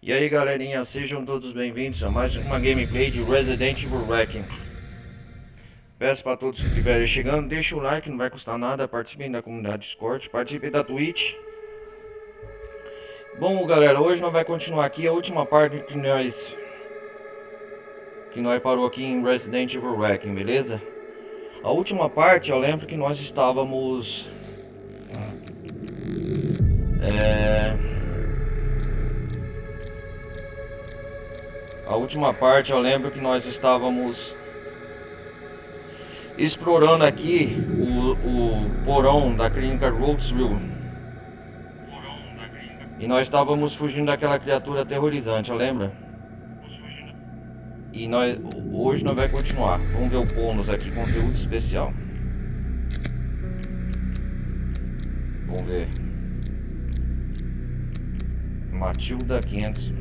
E aí galerinha, sejam todos bem-vindos a mais uma gameplay de Resident Evil Wrecking. Peço para todos que estiverem chegando, deixa o like, não vai custar nada, participem da comunidade Discord, participem da Twitch. Bom galera, hoje nós vamos continuar aqui a última parte que nós parou aqui em Resident Evil Wrecking, beleza? A última parte eu lembro que nós estávamos... A última parte eu lembro que nós estávamos explorando aqui o porão da clínica Roseville. E nós estávamos fugindo daquela criatura aterrorizante, lembra? E hoje nós vamos continuar. Vamos ver o bônus aqui, conteúdo especial. Vamos ver. Matilda 500.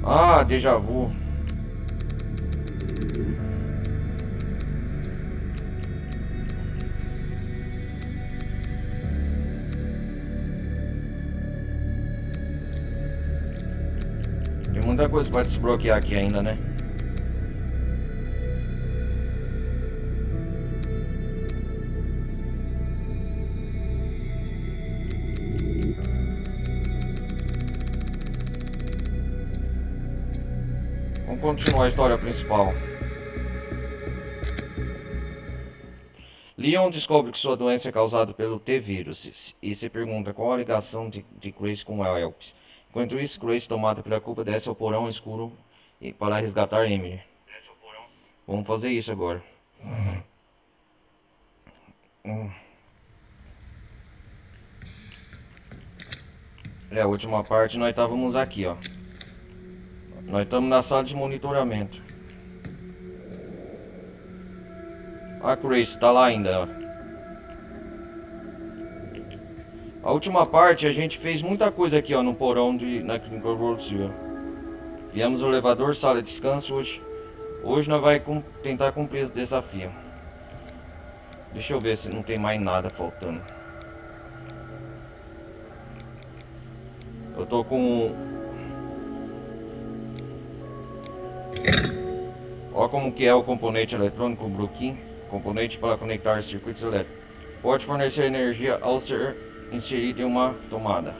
Ah, déjà vu. Tem muita coisa para desbloquear aqui ainda, né? Vamos continuar a história principal. Leon descobre que sua doença é causada pelo T-vírus e se pergunta qual a ligação de Grace com a Elps. Enquanto isso, Grace, tomada pela culpa, desce ao porão escuro para resgatar Emily. Vamos fazer isso agora. É a última parte, nós estávamos aqui, ó. Nós estamos na sala de monitoramento. A Grace tá lá ainda, ó. A última parte a gente fez muita coisa aqui, ó, no porão na Clínica Roseville. Viemos o elevador, sala de descanso hoje. Hoje nós vamos tentar cumprir esse desafio. Deixa eu ver se não tem mais nada faltando. Eu tô com... Olha como que é o componente eletrônico Brooklyn. Componente para conectar circuitos elétricos. Pode fornecer energia ao ser inserido em uma tomada.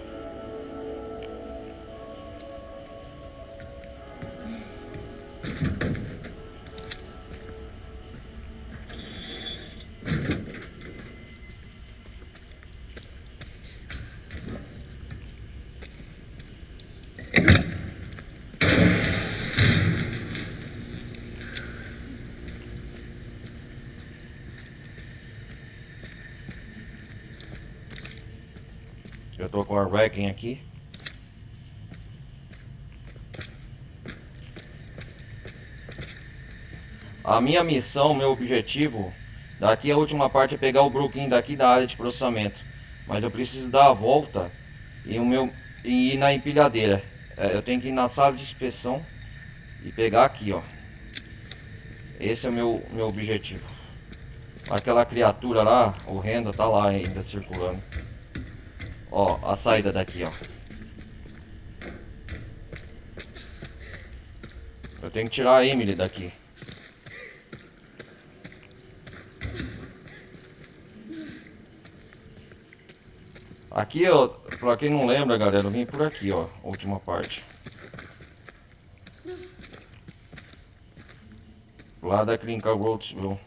Eu tô com a Wrecking aqui. A minha missão, meu objetivo, daqui a última parte é pegar o Brooklyn daqui da área de processamento. Mas eu preciso dar a volta e ir na empilhadeira. Eu tenho que ir na sala de inspeção e pegar aqui, ó. Esse é o meu objetivo. Aquela criatura lá, horrenda, tá lá ainda circulando. Ó, a saída daqui, ó. Eu tenho que tirar a Emily daqui. Aqui, ó, pra quem não lembra, galera, eu vim por aqui, ó, a última parte. Lá da Clínica Roseville.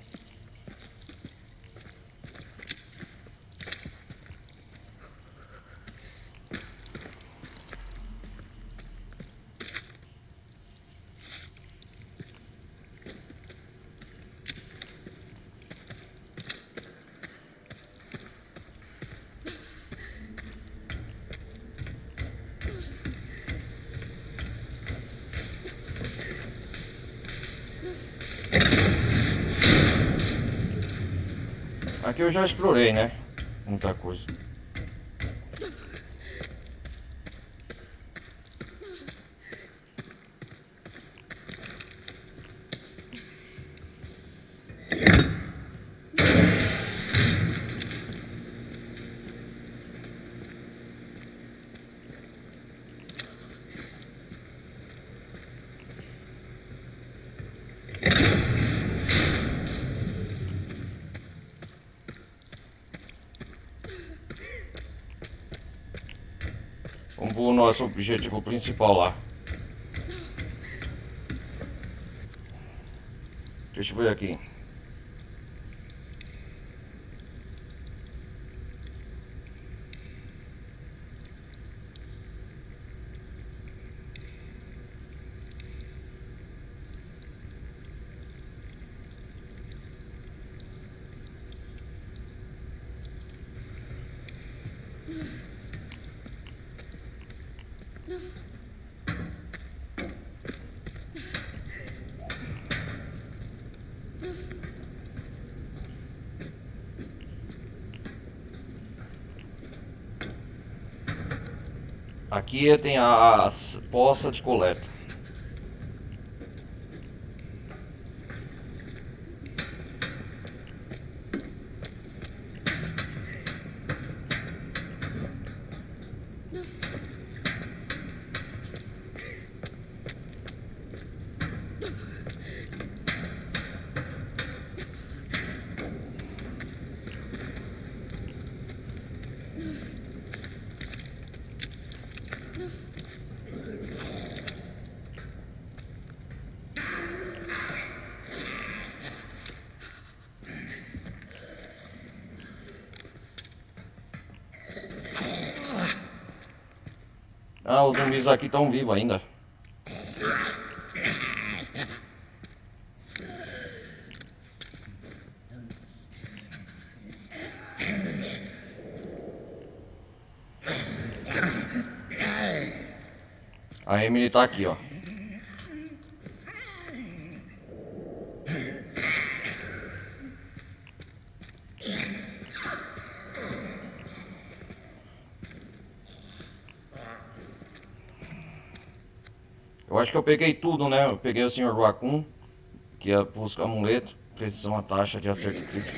Aqui eu já explorei, né? Muita coisa. Vamos pro nosso objetivo principal lá. Deixa eu ver aqui. Aqui tem a poça de coleta. Ah, os zumbis aqui estão vivos ainda. A Emily tá aqui, ó. Eu acho que eu peguei tudo, né? Eu peguei o Sr. Raccoon, que é busca amuleto, precisão a taxa de acerto crítico.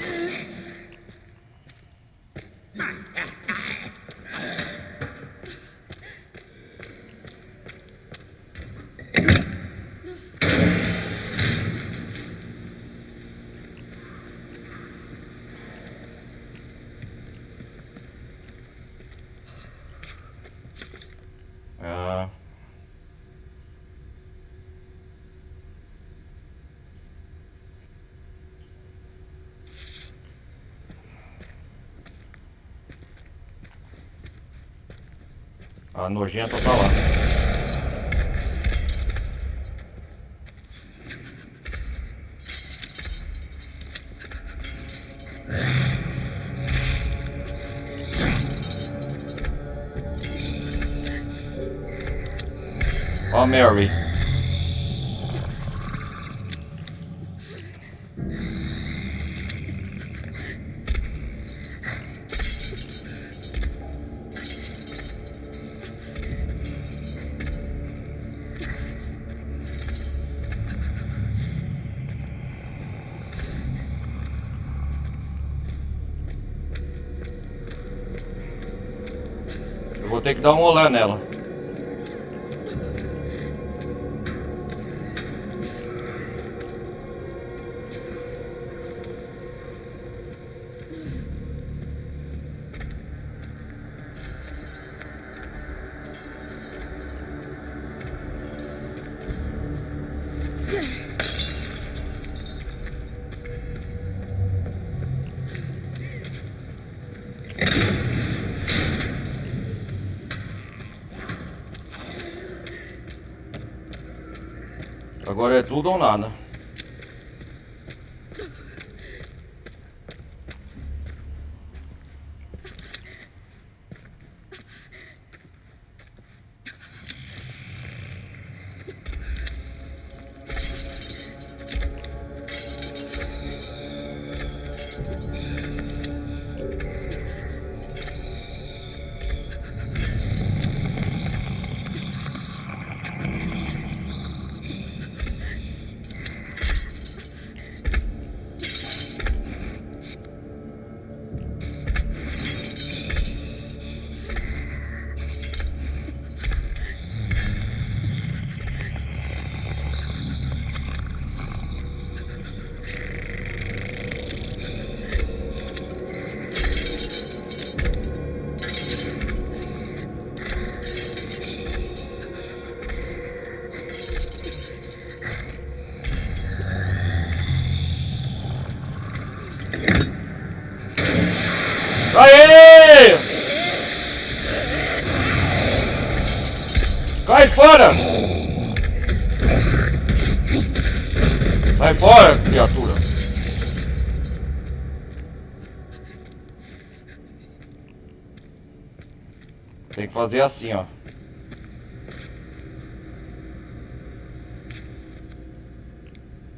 Ah, a nojenta tá lá. Ó, Mary. Eu vou ter que dar um olé nela. Agora é tudo ou nada. Aê! Cai fora! Sai fora, criatura! Tem que fazer assim, ó.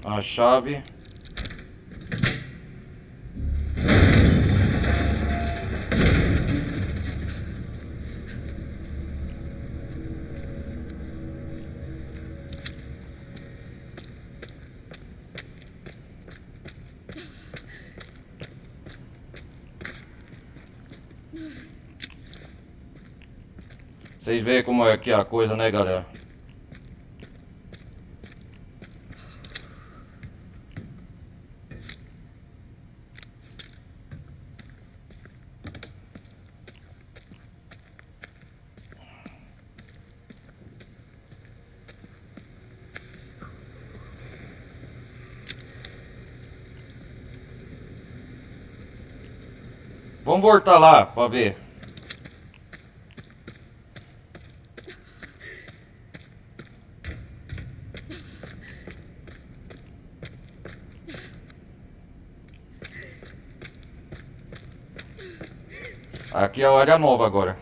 A chave. Vocês veem como é que é a coisa, né, galera? Vamos voltar lá pra ver. Aqui é a área nova agora.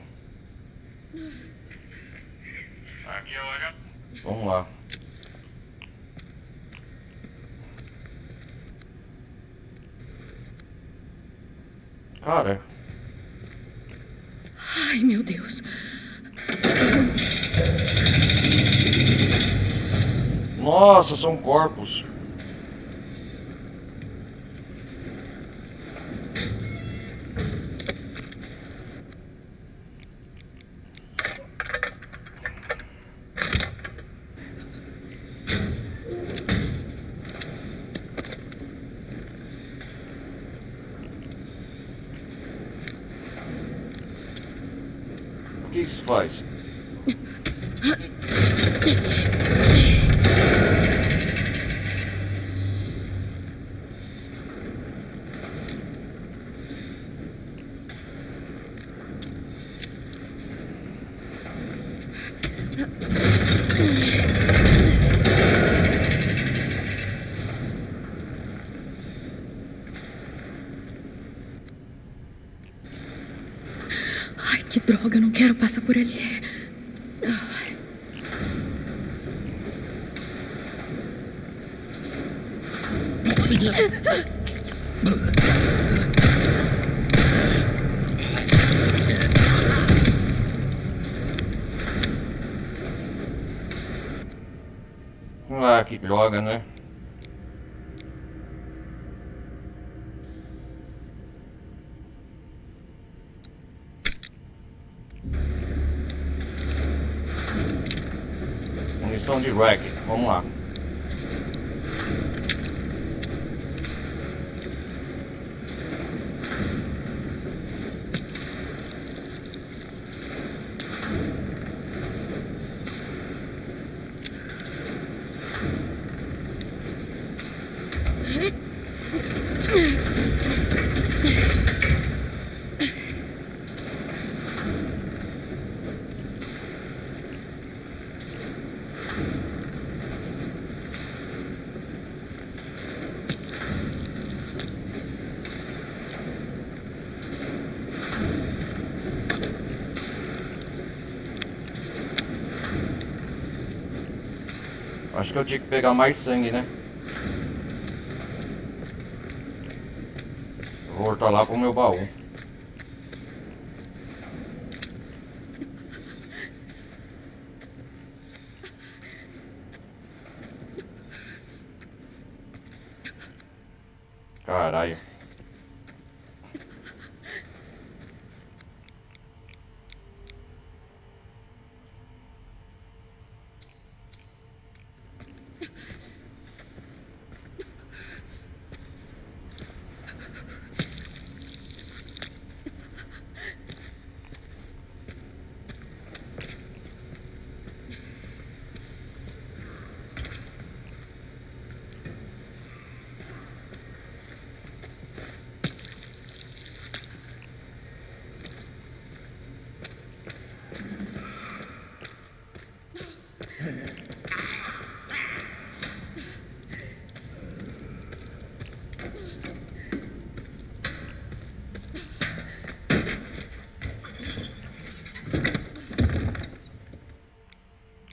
Aqui é a área. Vamos lá. Cara. Ai, meu Deus. Nossa, são corpos. O que isso faz? Ai, que droga, eu não quero passar por ali. Ah, que droga, né? Munição de rack, vamos lá. Acho que eu tinha que pegar mais sangue, né? Vou voltar lá pro meu baú. Caralho.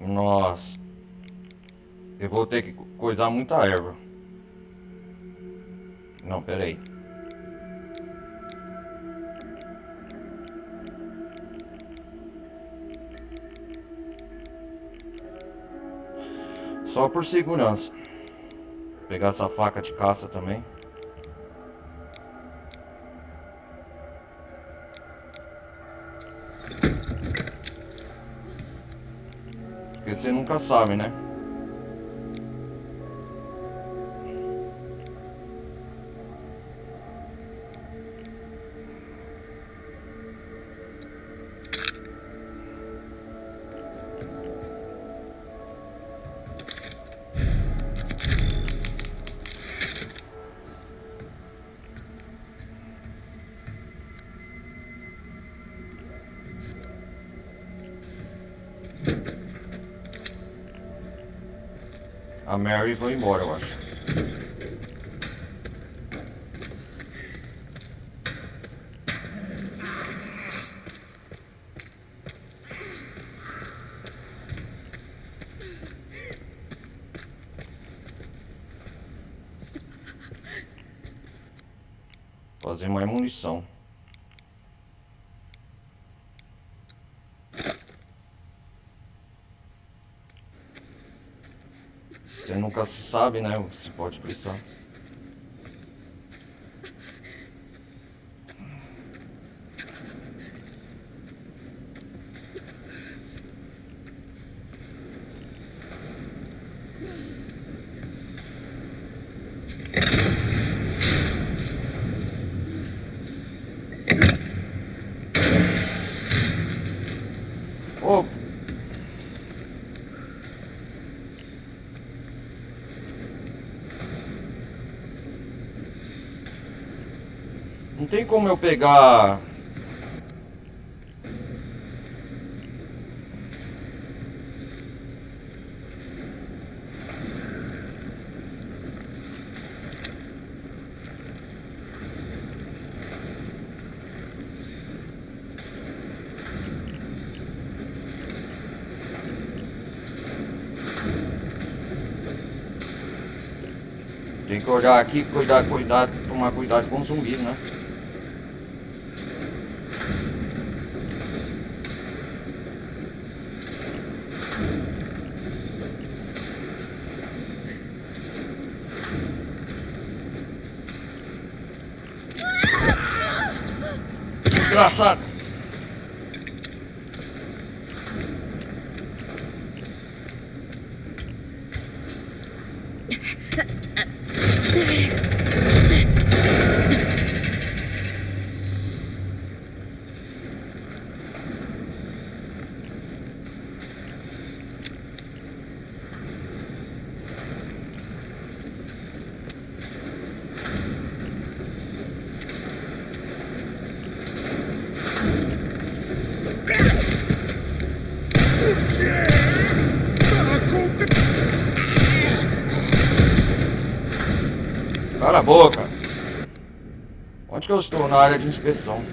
Nossa. Eu vou ter que coisar muita erva. Não, pera aí. Só por segurança. Vou pegar essa faca de caça também. Porque você nunca sabe, né? A Mary foi embora, eu acho. Fazer mais munição. Você nunca se sabe, né? Se pode precisar. Oh. Não tem como eu pegar... Tem que olhar aqui, cuidar, tomar cuidado com os zumbis, né? Desgraçado! Cala a boca! Onde que eu estou? Na área de inspeção.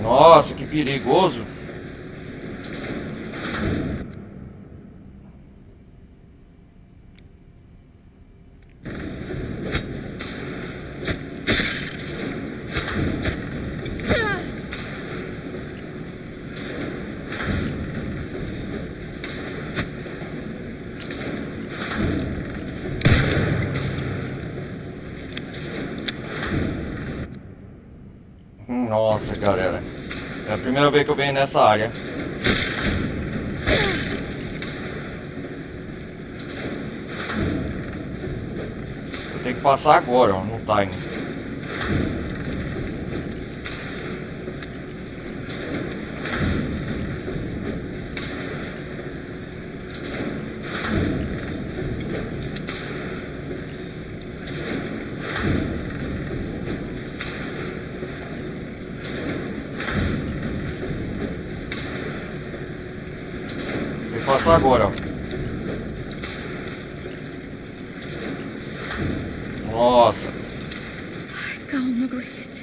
Nossa, que perigoso! Nossa, galera. É a primeira vez que eu venho nessa área. Eu tenho que passar agora, ó, no time. Vou passar agora, ó. Nossa. Calma, Grace.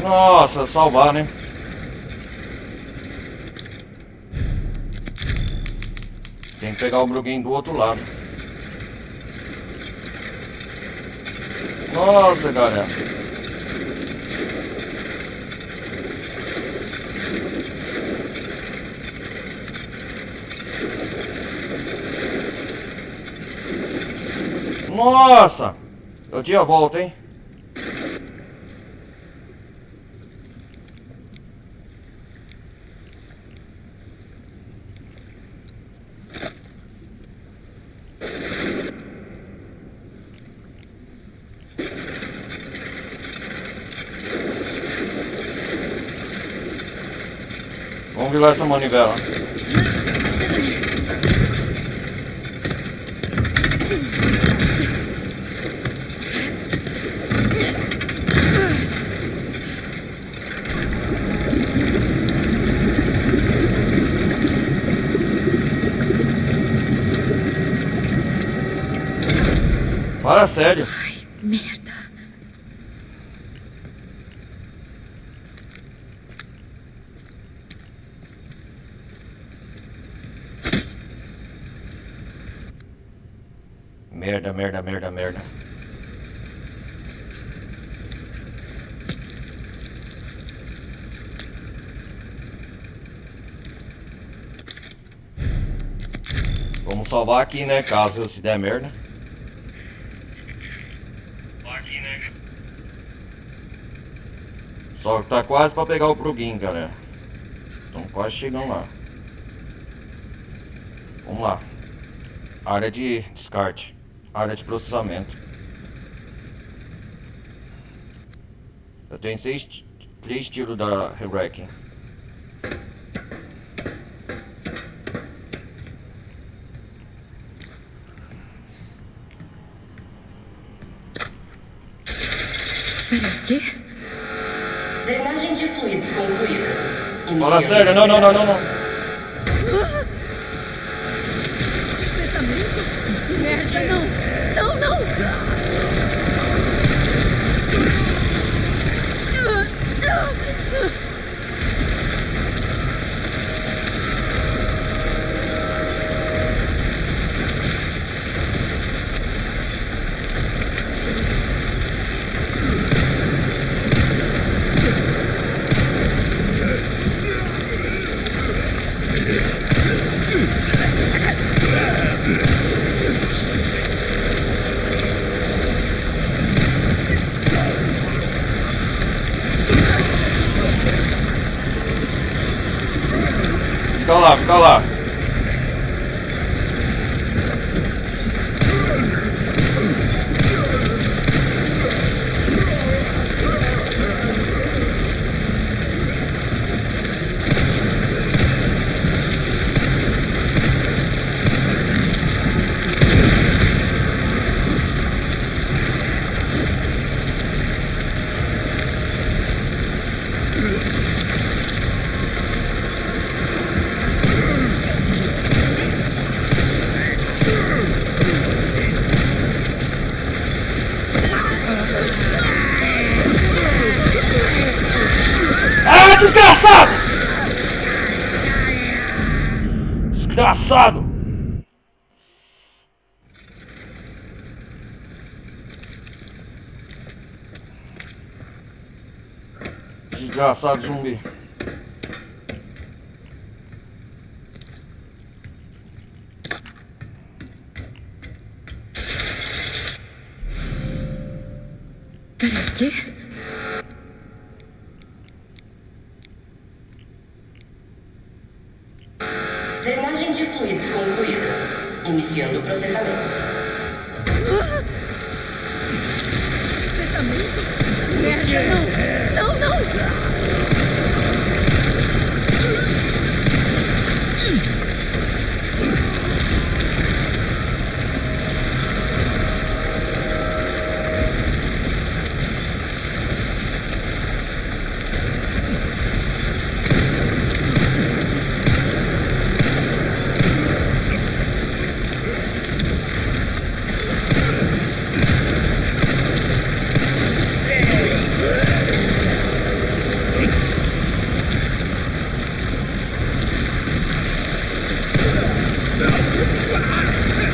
Nossa, salvar, né? Tem que pegar o Bruggen do outro lado. Nossa, galera. Nossa! Eu tinha a volta, hein? Vamos virar essa manivela. Fala sério. Ai, merda. Merda, merda, merda, merda. Vamos salvar aqui, né? Caso se der merda. Aqui, né? Só que tá quase pra pegar o Bruggen, galera. Estamos quase chegando lá. Vamos lá. Área de descarte. Área de processamento. Eu tenho 3 tiros da Hellwrecking. Peraí, quê? Drenagem de fluidos concluída. Fala sério, não, não, não, não, não. Processamento? Merda, não! Não, não! Fica lá, fica lá. Ah, desgraçado! Desgraçado! Desgraçado zumbi. Peraí, quê? Drenagem de fluidos concluída. Iniciando o processamento. Processamento? Merda, não! Não, não!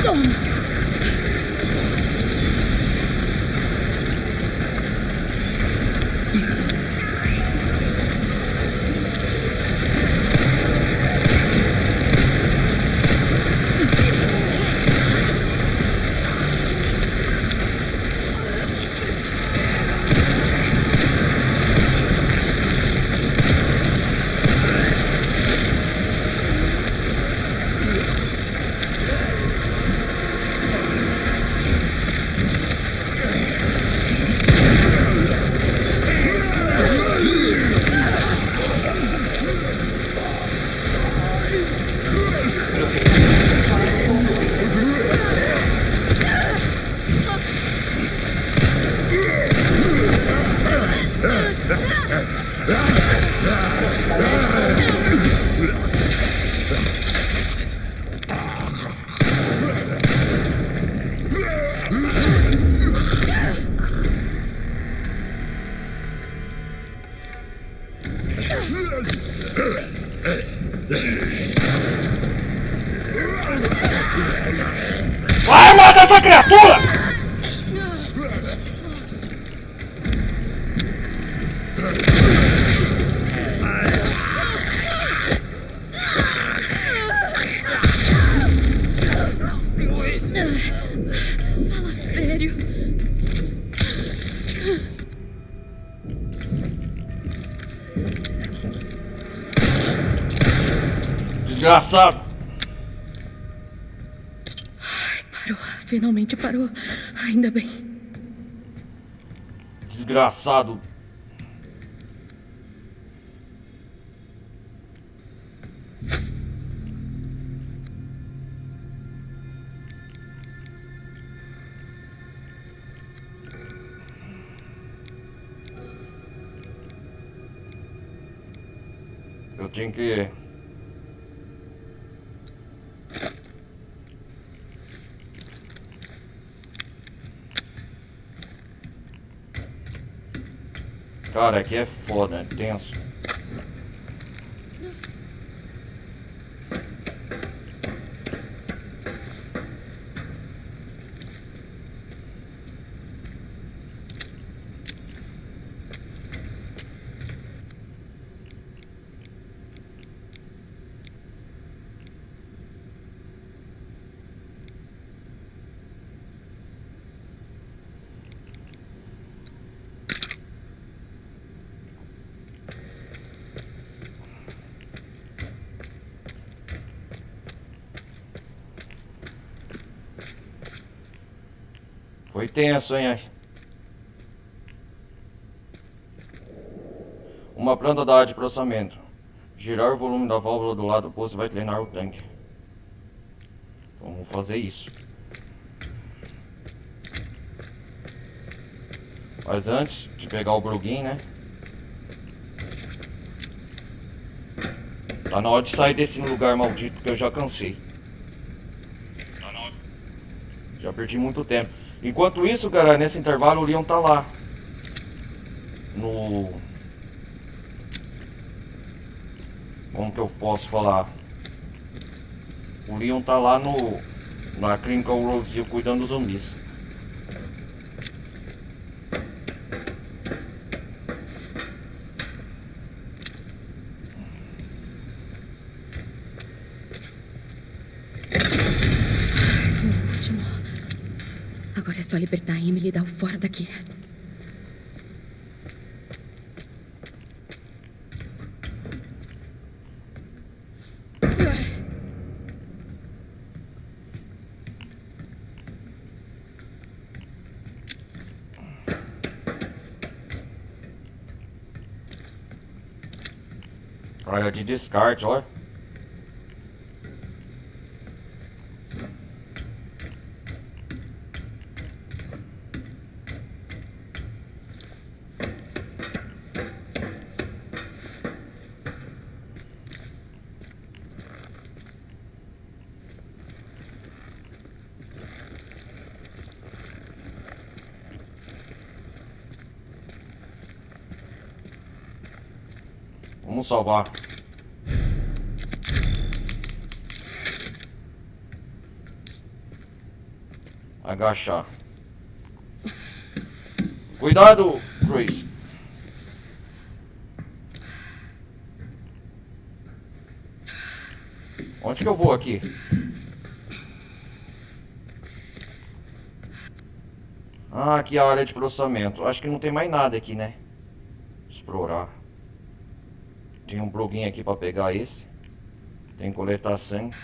Toma! Vai, mata essa criatura! Fala sério. Desgraçado! Parou. Finalmente parou. Ainda bem. Desgraçado! Eu tinha que... Cara, aqui é foda, é tenso. Foi tenso, hein? Uma planta da área de processamento. Girar o volume da válvula do lado oposto vai treinar o tanque. Vamos fazer isso. Mas antes de pegar o Brugin, né? Tá na hora de sair desse lugar maldito que eu já cansei. Tá na hora. Já perdi muito tempo. Enquanto isso, cara, nesse intervalo o Leon tá lá. No... Como que eu posso falar? O Leon tá lá na Clinical Rose cuidando dos zumbis. O último. Agora é só libertar a Emily e dar o fora daqui. Área de descarte, olha. Vamos salvar. Agachar. Cuidado, Chris. Onde que eu vou aqui? Ah, aqui é a área de processamento. Acho que não tem mais nada aqui, né? Explorar. Tem um plugin aqui pra pegar esse. Tem que coletar sangue.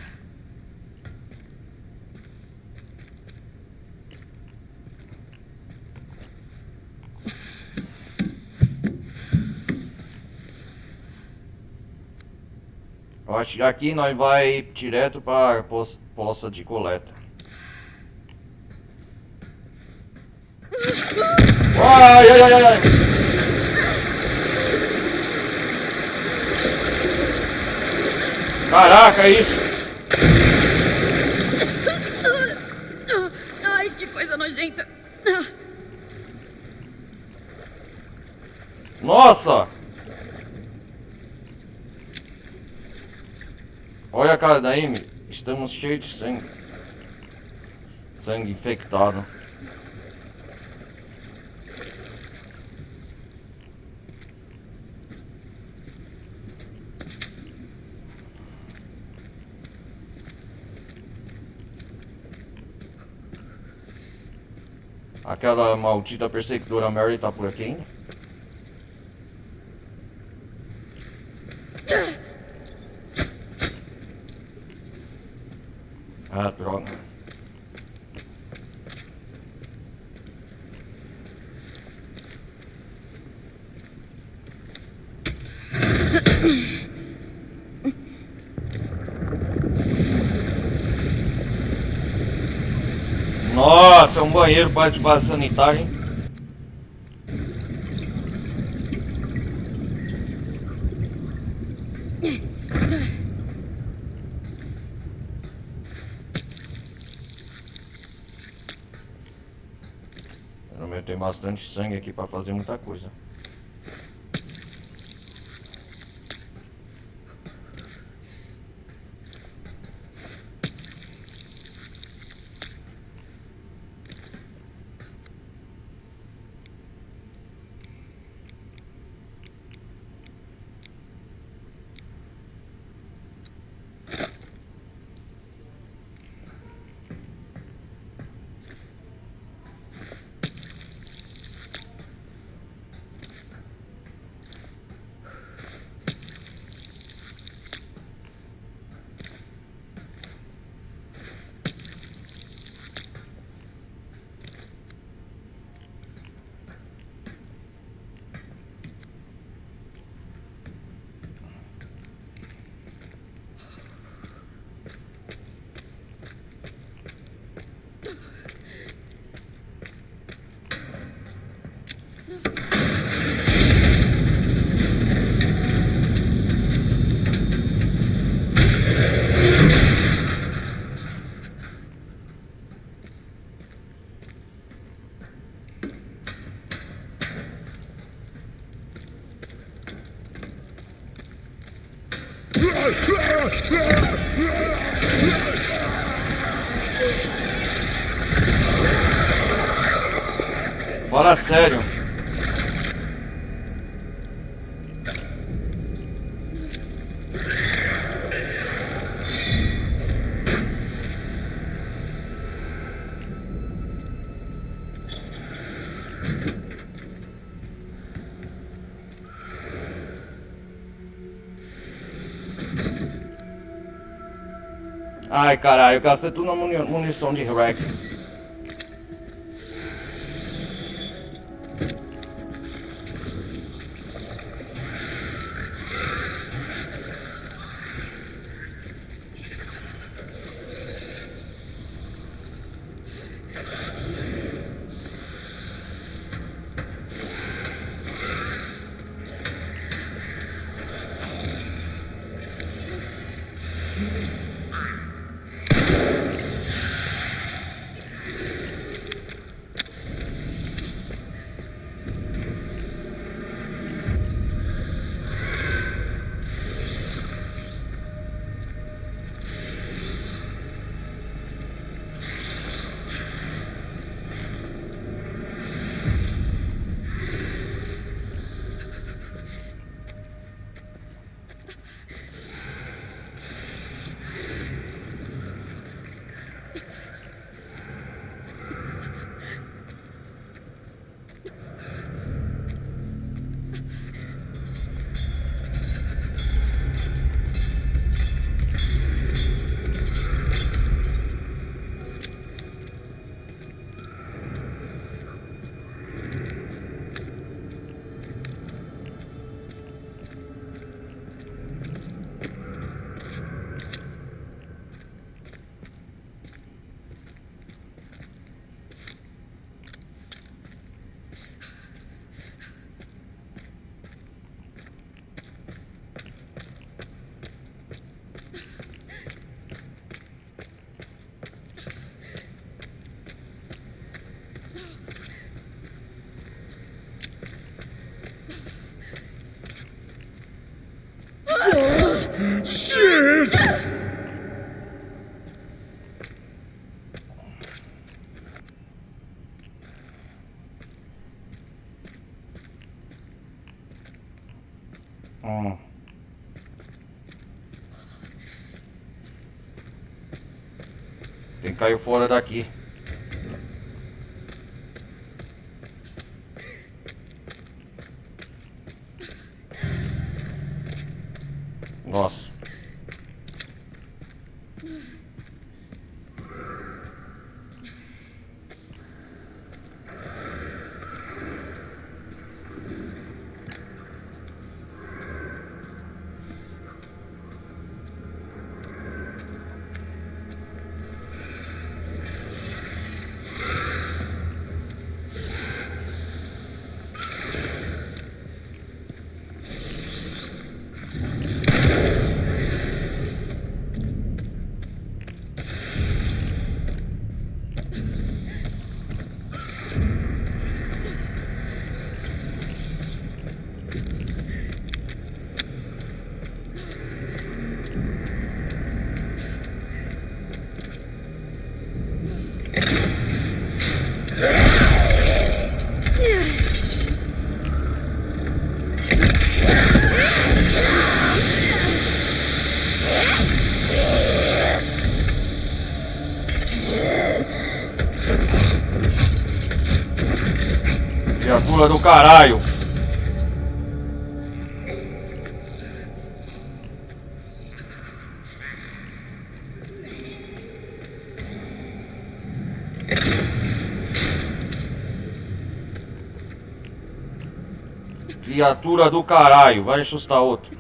Eu acho que aqui nós vai direto para a poça de coleta. Ai, ai, ai, ai, ai. Caraca, é isso? Ai, que coisa nojenta. Nossa! Olha a cara da Amy. Estamos cheios de sangue. Sangue infectado. Aquela maldita perseguidora Mary tá por aqui ainda? Ah, droga. Nossa, é um banheiro para de base sanitária, hein? Pelo menos tem bastante sangue aqui para fazer muita coisa. Fala sério. Ai caralho, eu gastei tudo na munição de Rex. Tem que cair fora daqui. Nossa. Criatura do caralho! Criatura do caralho, vai assustar outro.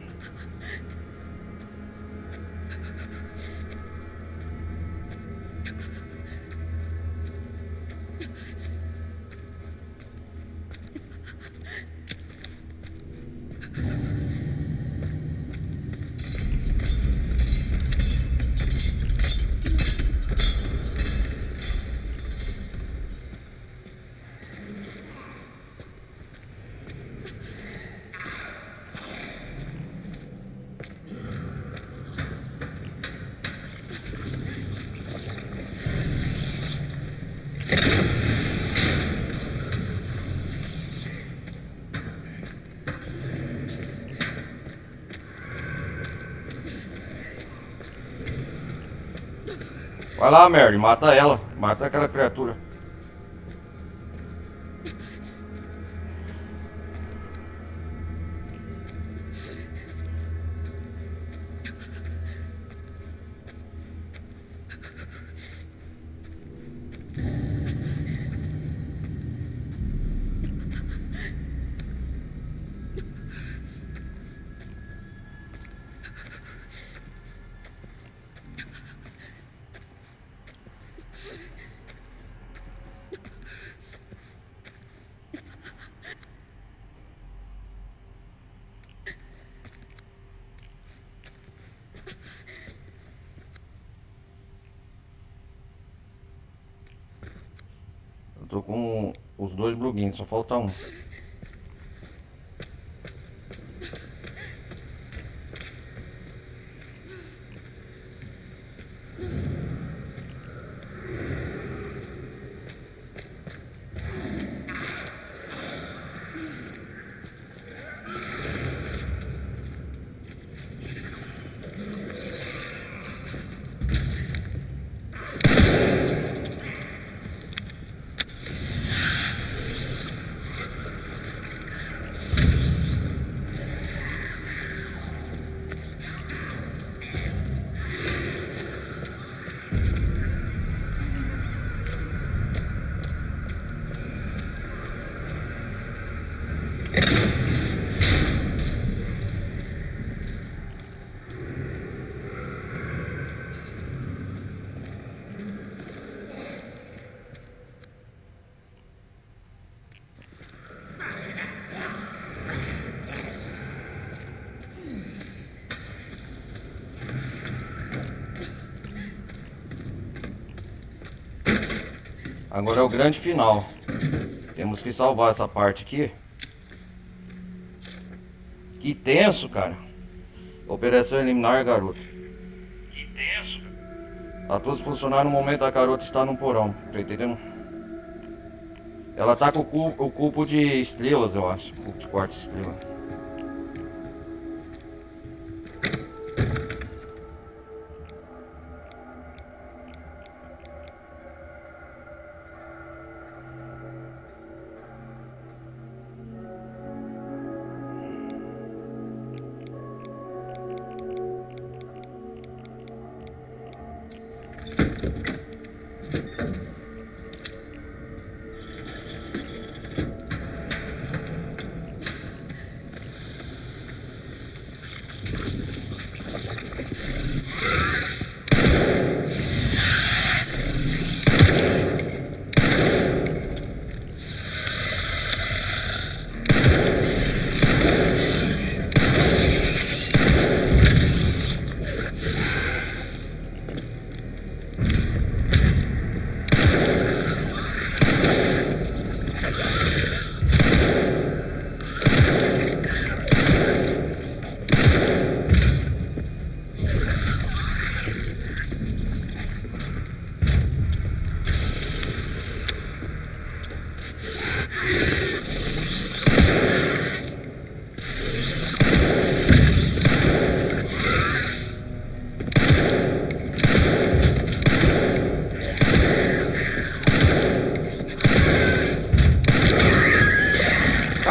Vai lá, Mary, mata ela. Mata aquela criatura. Eu tô com os dois blueprint, só falta um. Agora é o grande final. Temos que salvar essa parte aqui. Que tenso, cara. Operação eliminar garoto. Que tenso, cara. Tá todos funcionando no momento a garota está no porão. Tá entendendo? Ela tá com o cubo de estrelas, eu acho. Cubo de quartzo estrela.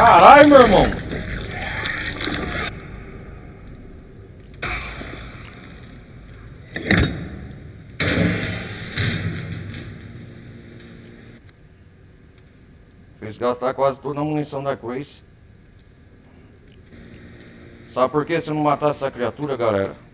Caralho, meu irmão! Fez gastar quase toda a munição da Grace. Sabe por que se eu não matasse essa criatura, galera?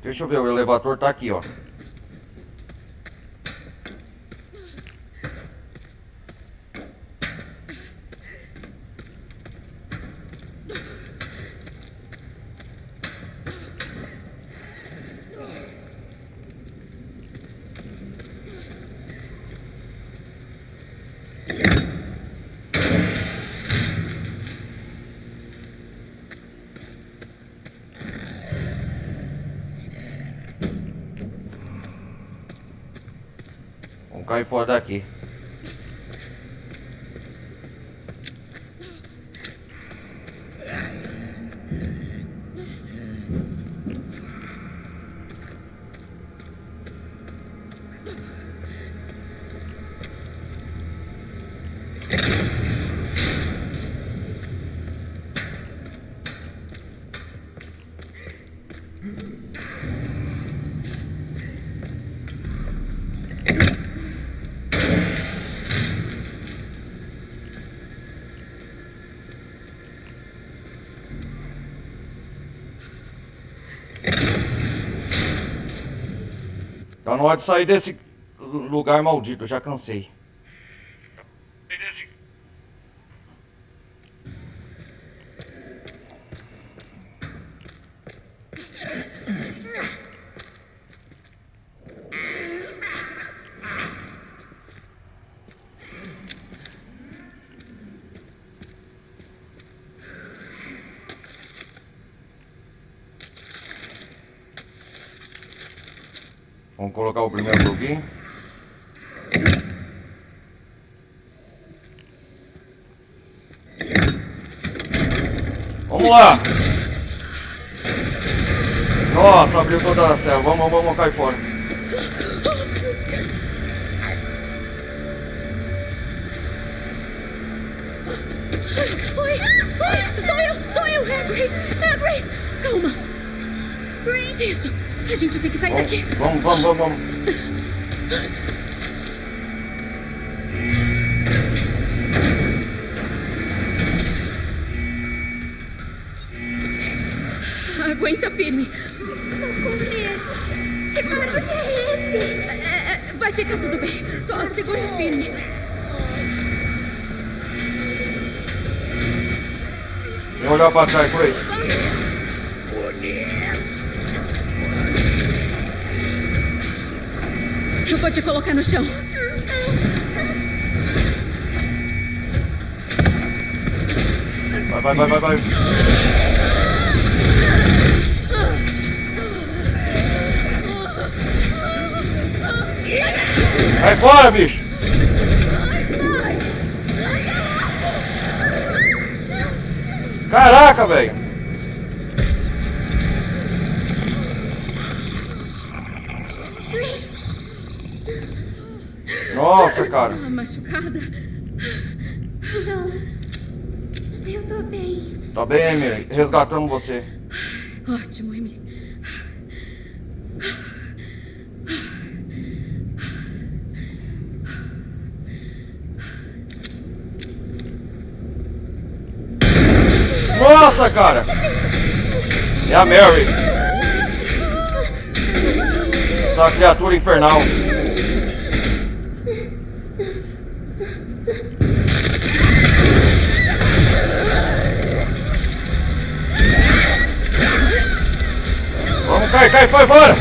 Deixa eu ver, o elevador tá aqui, ó. Vamos cair fora daqui. Tá na hora de sair desse lugar maldito, eu já cansei. Vamos colocar o primeiro bloquinho. Vamos lá! Nossa, abriu toda a cela. Vamos cair fora. Oi! Sou eu! É a Grace! É a Grace! Calma! Grace! Isso! A gente tem que sair daqui! Vamos! Aguenta firme! Tô com medo. Que barulho é esse? Vai ficar tudo bem. Só segura firme. Vem olhar pra trás, Grace. Eu vou te colocar no chão. Vai. Vai fora, bicho! Caraca, velho! Nossa, cara! Tá machucada? Não. Eu tô bem. Tá bem, Emily? Resgatamos você. Ótimo, Emily. Nossa, cara! É a Mary. Essa criatura infernal. Vamos, cai, foi fora!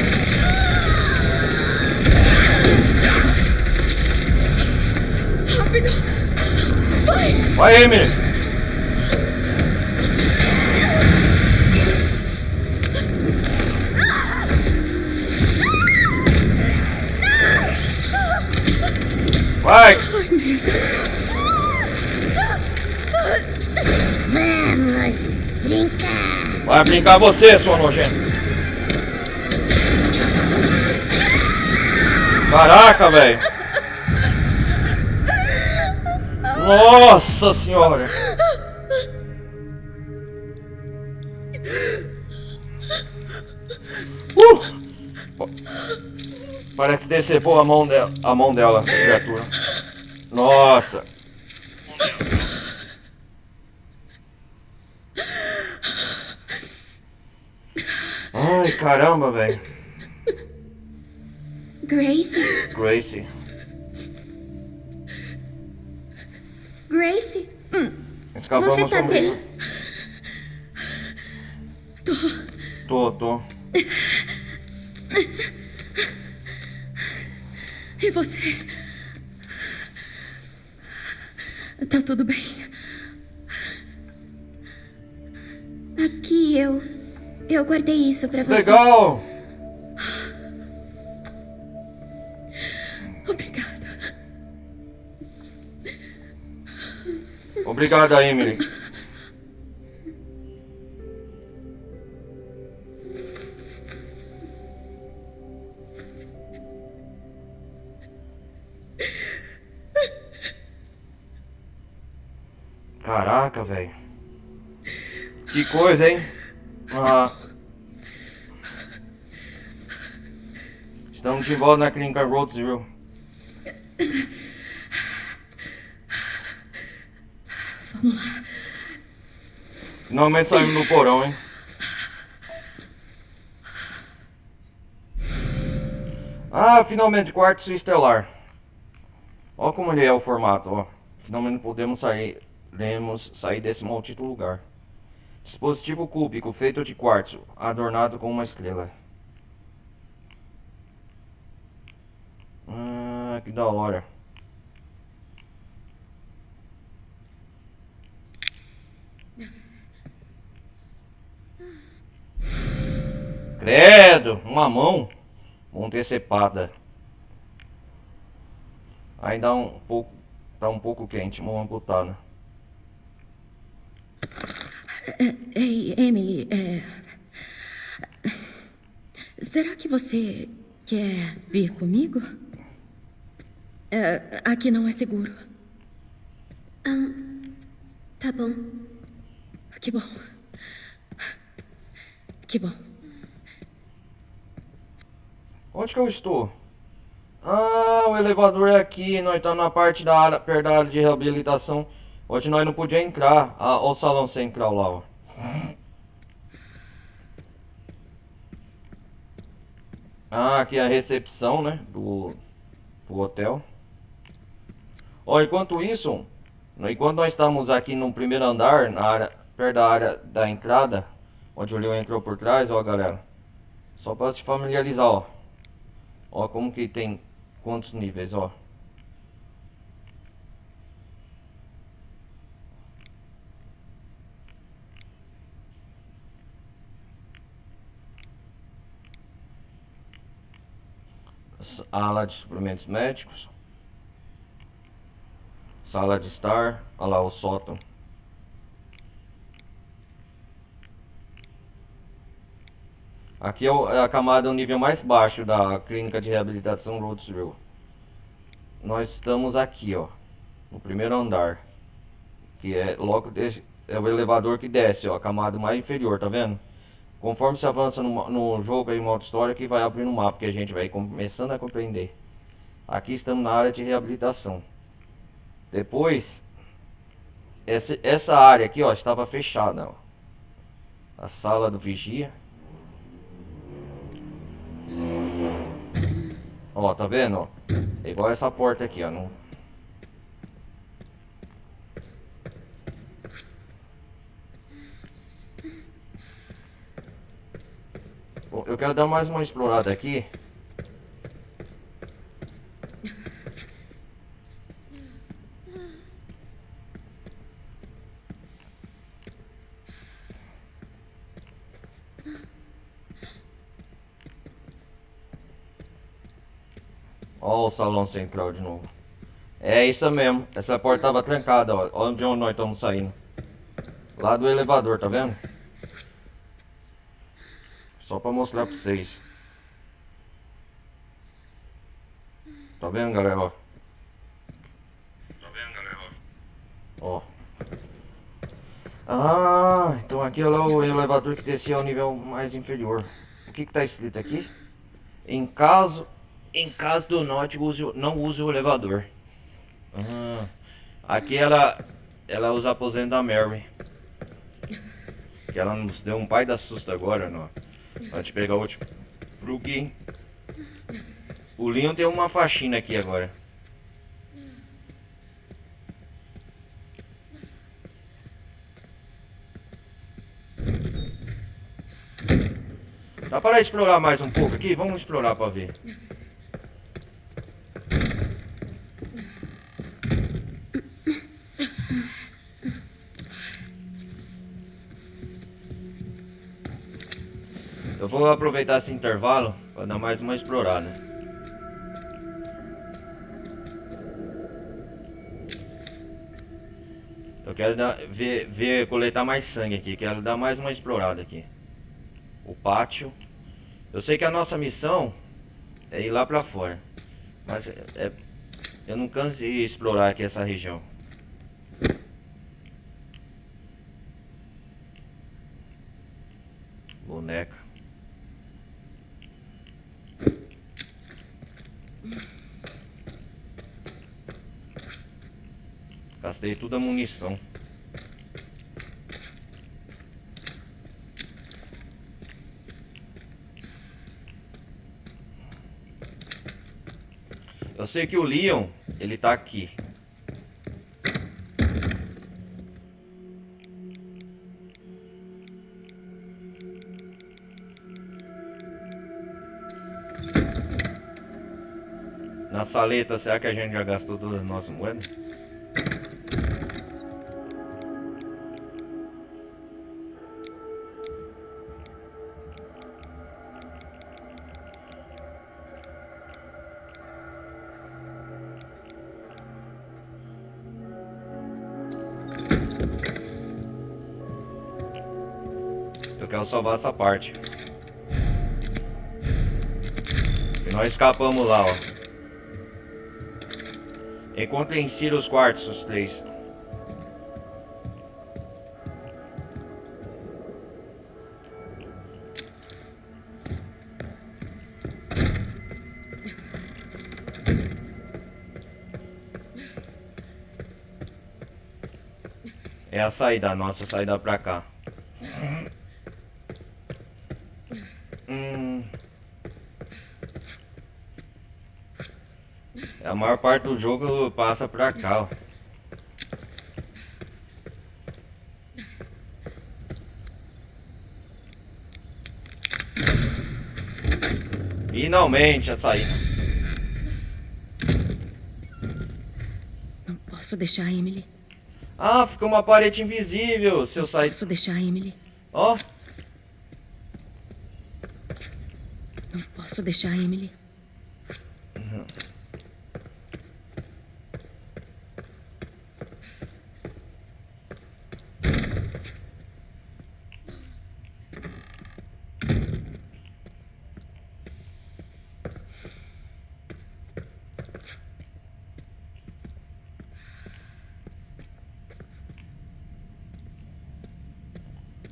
Rápido! Vai! Vai, Emily! Vai! Vamos brincar. Vai brincar você, sua nojenta! Caraca, velho! Nossa senhora! Parece que decepou a mão dela, criatura. Nossa! Ai, caramba, velho. Grace? Gracie. Grace? Escapamos Você tá comigo. bem? Tô. E você? Tá tudo bem? Aqui eu guardei isso pra você. Legal! Obrigada. Obrigada, Emily. Caraca, velho. Que coisa, hein? Estamos de volta na clínica Rhodesville. Vamos lá. Finalmente saímos do porão, hein? Finalmente, quartzo estelar. Ó como ele é o formato, ó. Finalmente podemos sair desse maldito lugar. Dispositivo cúbico feito de quartzo, adornado com uma estrela. Que da hora. Credo, uma mão antecepada. Aí dá um pouco, tá um pouco quente, mão amputada. Ei, Emily, será que você quer vir comigo? Aqui não é seguro. Tá bom. Que bom. Que bom. Onde que eu estou? O elevador é aqui. Nós estamos na parte da área, perto da área de reabilitação. Onde nós não podíamos entrar. Ó o salão central lá, ó. Aqui é a recepção, né? Do hotel. Ó, enquanto isso, enquanto nós estamos aqui no primeiro andar, na área, perto da área da entrada, onde o Leon entrou por trás, ó, galera. Só para se familiarizar, ó. Ó, como que tem quantos níveis, ó. Ala de suprimentos médicos. Sala de estar. Olha lá o sótão. Aqui é a camada, o nível mais baixo da clínica de reabilitação Rhodesville. Nós estamos aqui, ó, no primeiro andar, que é logo é o elevador que desce, ó, a camada mais inferior, tá vendo? Conforme se avança no jogo aí, modo história, que vai abrindo o mapa, que a gente vai começando a compreender. Aqui estamos na área de reabilitação. Depois, essa área aqui, ó, estava fechada, ó. A sala do vigia. Ó, tá vendo? Ó? É igual essa porta aqui, ó. Não... Bom, eu quero dar mais uma explorada aqui. Ó o salão central de novo. É isso mesmo. Essa porta tava trancada, ó. Olha de onde nós estamos saindo. Lá do elevador, tá vendo? Só pra mostrar pra vocês. Tá vendo, galera? Ó. Tá vendo, galera? Ó. Ah, então aqui é lá o elevador que descia ao nível mais inferior. O que que tá escrito aqui? Em caso do norte, não use o elevador. Ah, aqui ela usa aposento da Mary. Que ela nos deu um pai da susto agora, não. Pode pegar o último. Pro Gui. O Leon tem uma faxina aqui agora. Dá para explorar mais um pouco aqui? Vamos explorar para ver. Eu vou aproveitar esse intervalo para dar mais uma explorada. Eu quero coletar mais sangue aqui. Quero dar mais uma explorada aqui. O pátio. Eu sei que a nossa missão é ir lá pra fora. Mas eu não canso de explorar aqui essa região. Boneca. Gastei toda a munição. Eu sei que o Leon, ele tá aqui. Na saleta, será que a gente já gastou todas as nossas moedas? Eu quero salvar essa parte. E nós escapamos lá, ó. Encontrem em Ciro os quartos, os três. É a saída, a nossa saída pra cá. A maior parte do jogo passa pra cá, ó. Finalmente a saída. Não posso deixar a Emily. Ah, ficou uma parede invisível se eu sair. Posso deixar a Emily. Ó. Não posso deixar a Emily.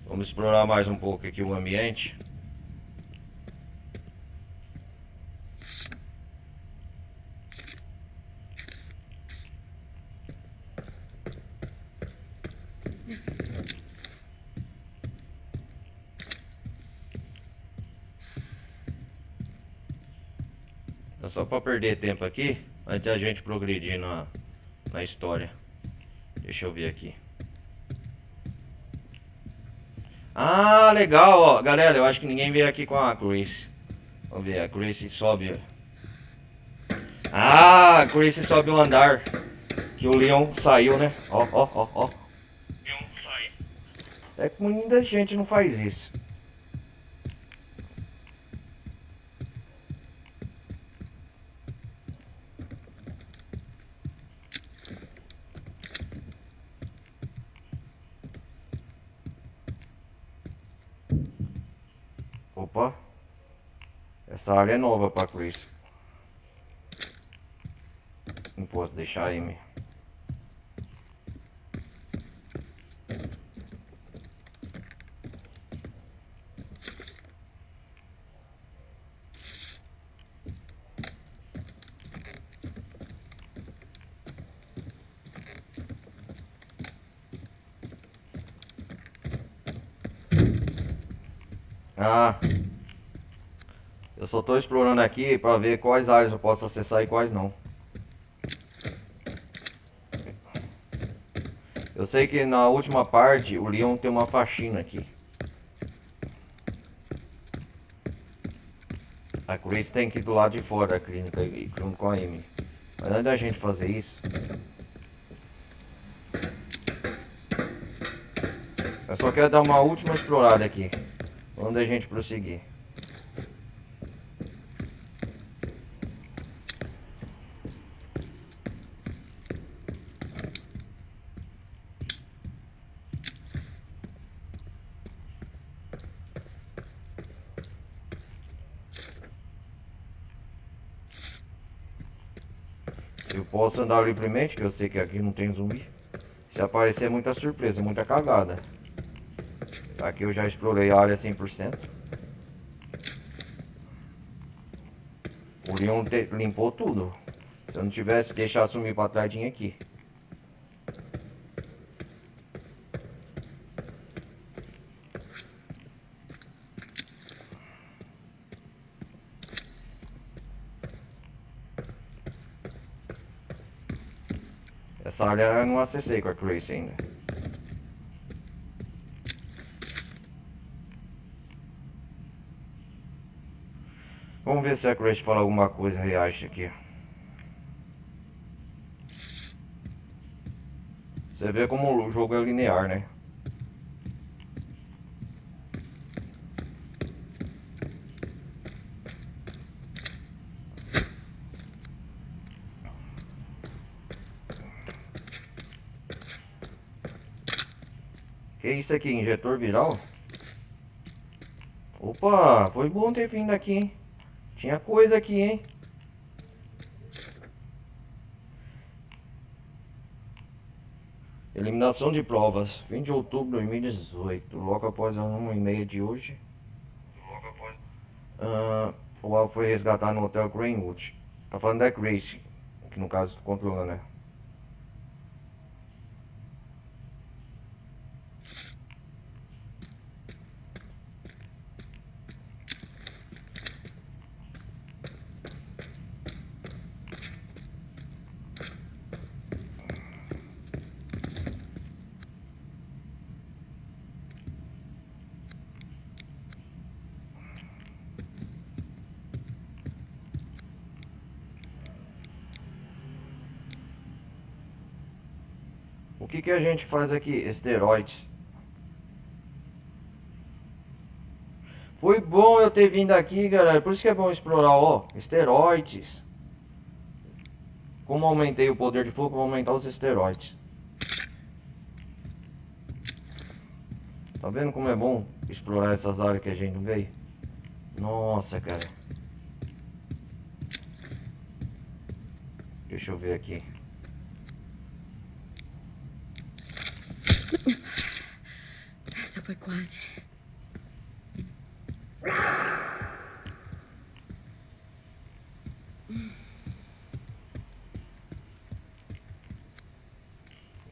Vamos explorar mais um pouco aqui o ambiente. É só pra perder tempo aqui, antes da gente progredir na história. Deixa eu ver aqui. Ah, legal, ó. Galera, eu acho que ninguém veio aqui com a Grace. Vamos ver, a Grace sobe. Ah, a Grace sobe o andar. Que o Leon saiu, né? Ó, ó, ó, ó. Leon saiu. É que muita gente não faz isso. Opa. Essa área é nova pra Chris. Não posso deixar aí, me. Ah, eu só tô explorando aqui pra ver quais áreas eu posso acessar e quais não. Eu sei que na última parte o Leon tem uma faxina aqui. A Chris tem que ir do lado de fora da clínica e junto com a Amy. Mas antes da gente fazer isso, eu só quero dar uma última explorada aqui, antes da gente prosseguir. Eu posso andar livremente, que eu sei que aqui não tem zumbi. Se aparecer muita surpresa, muita cagada. Aqui eu já explorei a área 100%. O Leon limpou tudo. Se eu não tivesse deixado sumir pra trás, tinha aqui. Essa área eu não acessei com a Grace ainda. Vamos ver se a Grace fala alguma coisa e reage aqui. Você vê como o jogo é linear, né? Que isso aqui? Injetor viral? Opa, foi bom ter vindo aqui, hein? Tinha coisa aqui, hein? Eliminação de provas, fim de outubro de 2018, logo após a 1h30 de hoje. O Al foi resgatado no Hotel Greenwood. Tá falando da Grace, que no caso controla, né? O que a gente faz aqui? Esteroides. Foi bom eu ter vindo aqui, galera. Por isso que é bom explorar, ó. Esteroides. Como aumentei o poder de fogo, vou aumentar os esteroides. Tá vendo como é bom explorar essas áreas que a gente não veio? Nossa, cara. Deixa eu ver aqui. Essa foi quase.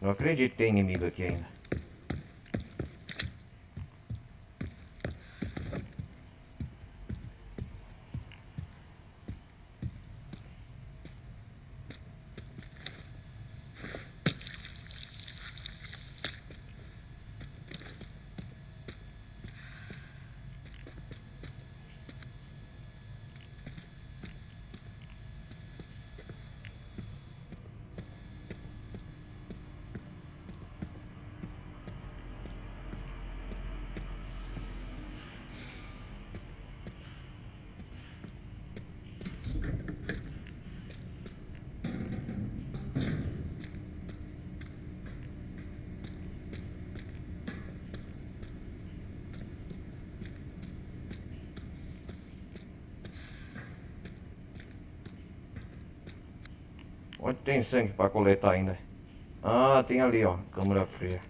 Não acredito que tem inimigo aqui ainda. Onde tem sangue pra coletar ainda? Ah, tem ali, ó. Câmara fria.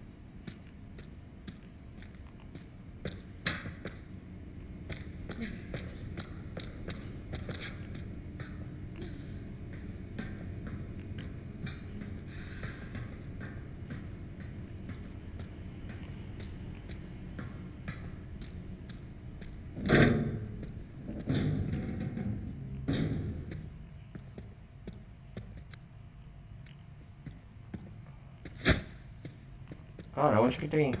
Cara, onde que tem?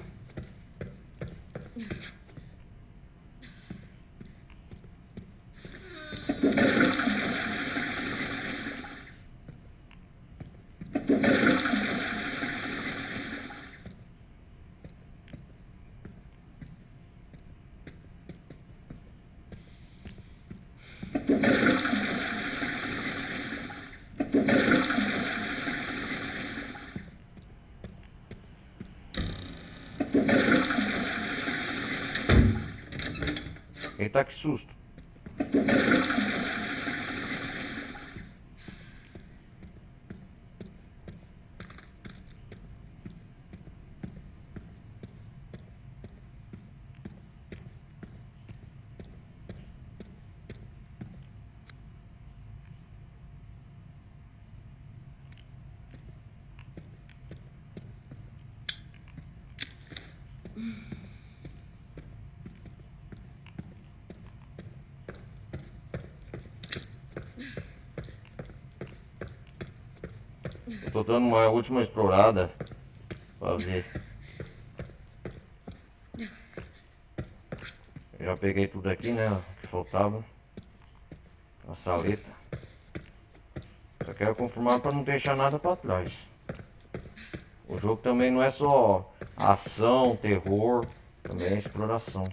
Eita, que susto. Eu tô dando uma última explorada pra ver. Eu já peguei tudo aqui, né? O que faltava. A saleta. Só quero confirmar pra não deixar nada pra trás. O jogo também não é só ação, terror, também é exploração.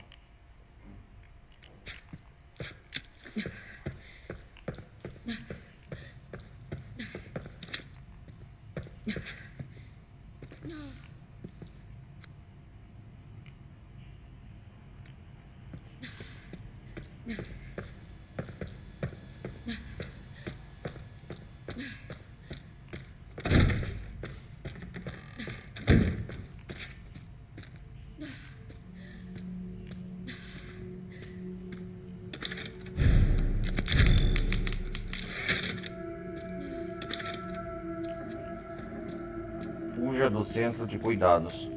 Fuja do centro de cuidados.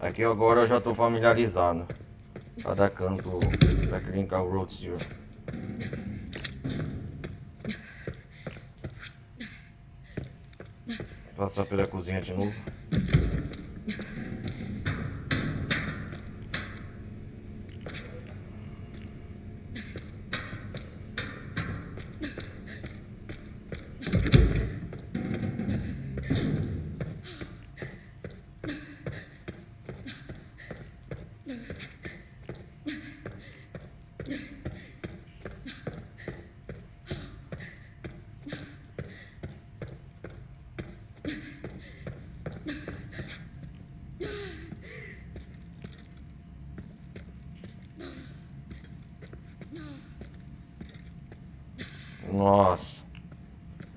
Aqui agora eu já estou familiarizado. Cada canto da Clinical Road Zero. Passar pela cozinha de novo. Nossa,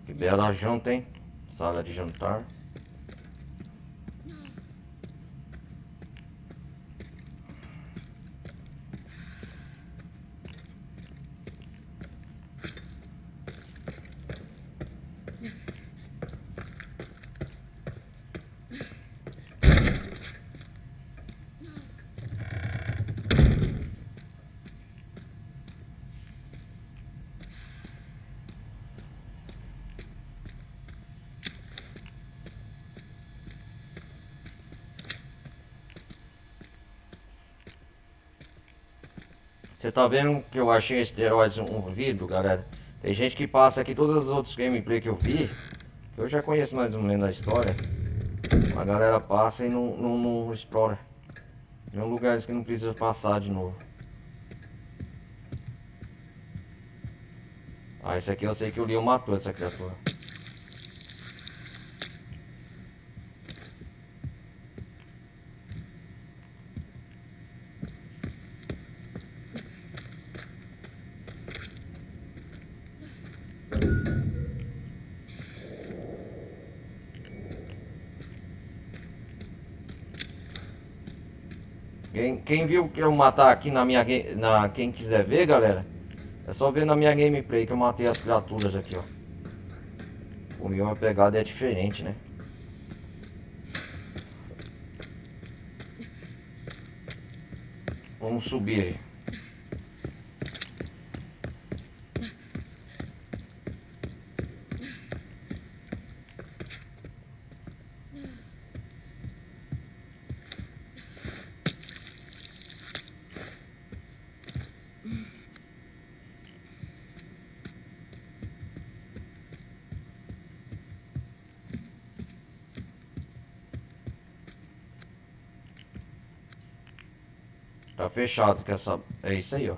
que bela janta, hein? Sala de jantar. Você tá vendo que eu achei esteroides um vídeo, galera? Tem gente que passa aqui todos os outros gameplay que eu vi. Eu já conheço mais ou menos a história. A galera passa e não explora. Tem lugares que não precisa passar de novo. Ah, esse aqui eu sei que o Leon matou essa criatura. Quem viu que eu matar aqui na minha quem quiser ver, galera, é só ver na minha gameplay que eu matei as criaturas aqui, ó. O meu a pegada é diferente, né? Vamos subir aí. Tá fechado com essa... É isso aí, ó.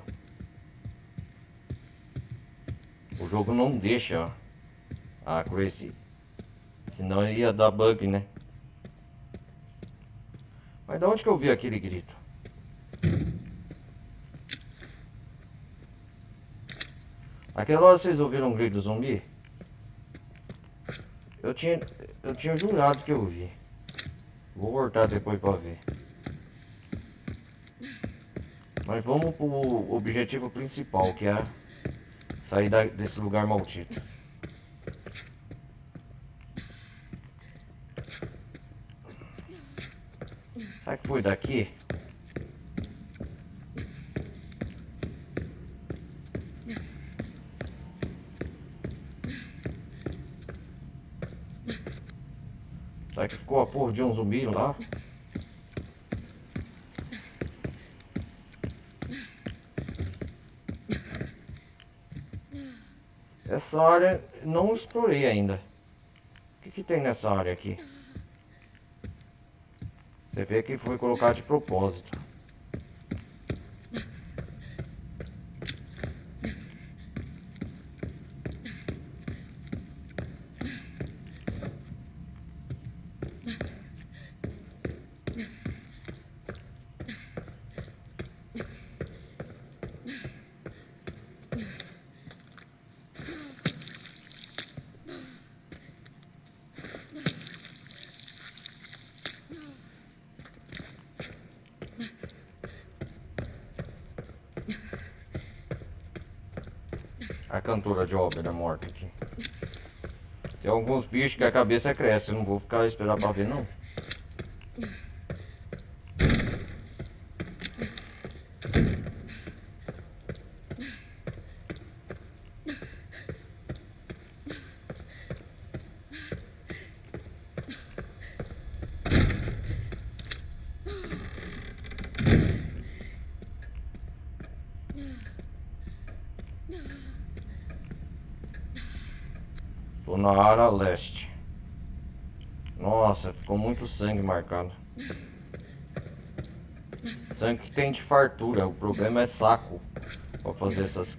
O jogo não deixa, ó, a Crazy. Senão ia dar bug, né? Mas de onde que eu vi aquele grito? Aquela hora vocês ouviram um grito do zumbi? Eu tinha jurado que eu vi. Vou voltar depois pra ver. Mas vamos pro objetivo principal, que é sair desse lugar maldito. Será que foi daqui? Será que ficou a porra de um zumbi lá? Essa área não explorei ainda. O que tem nessa área aqui? Você vê que foi colocado de propósito. A cantora de ópera morta aqui. Tem alguns bichos que a cabeça cresce. Eu não vou ficar esperando pra ver, não. Tô na área leste. Nossa, ficou muito sangue marcado. Sangue que tem de fartura. O problema é saco pra fazer essas...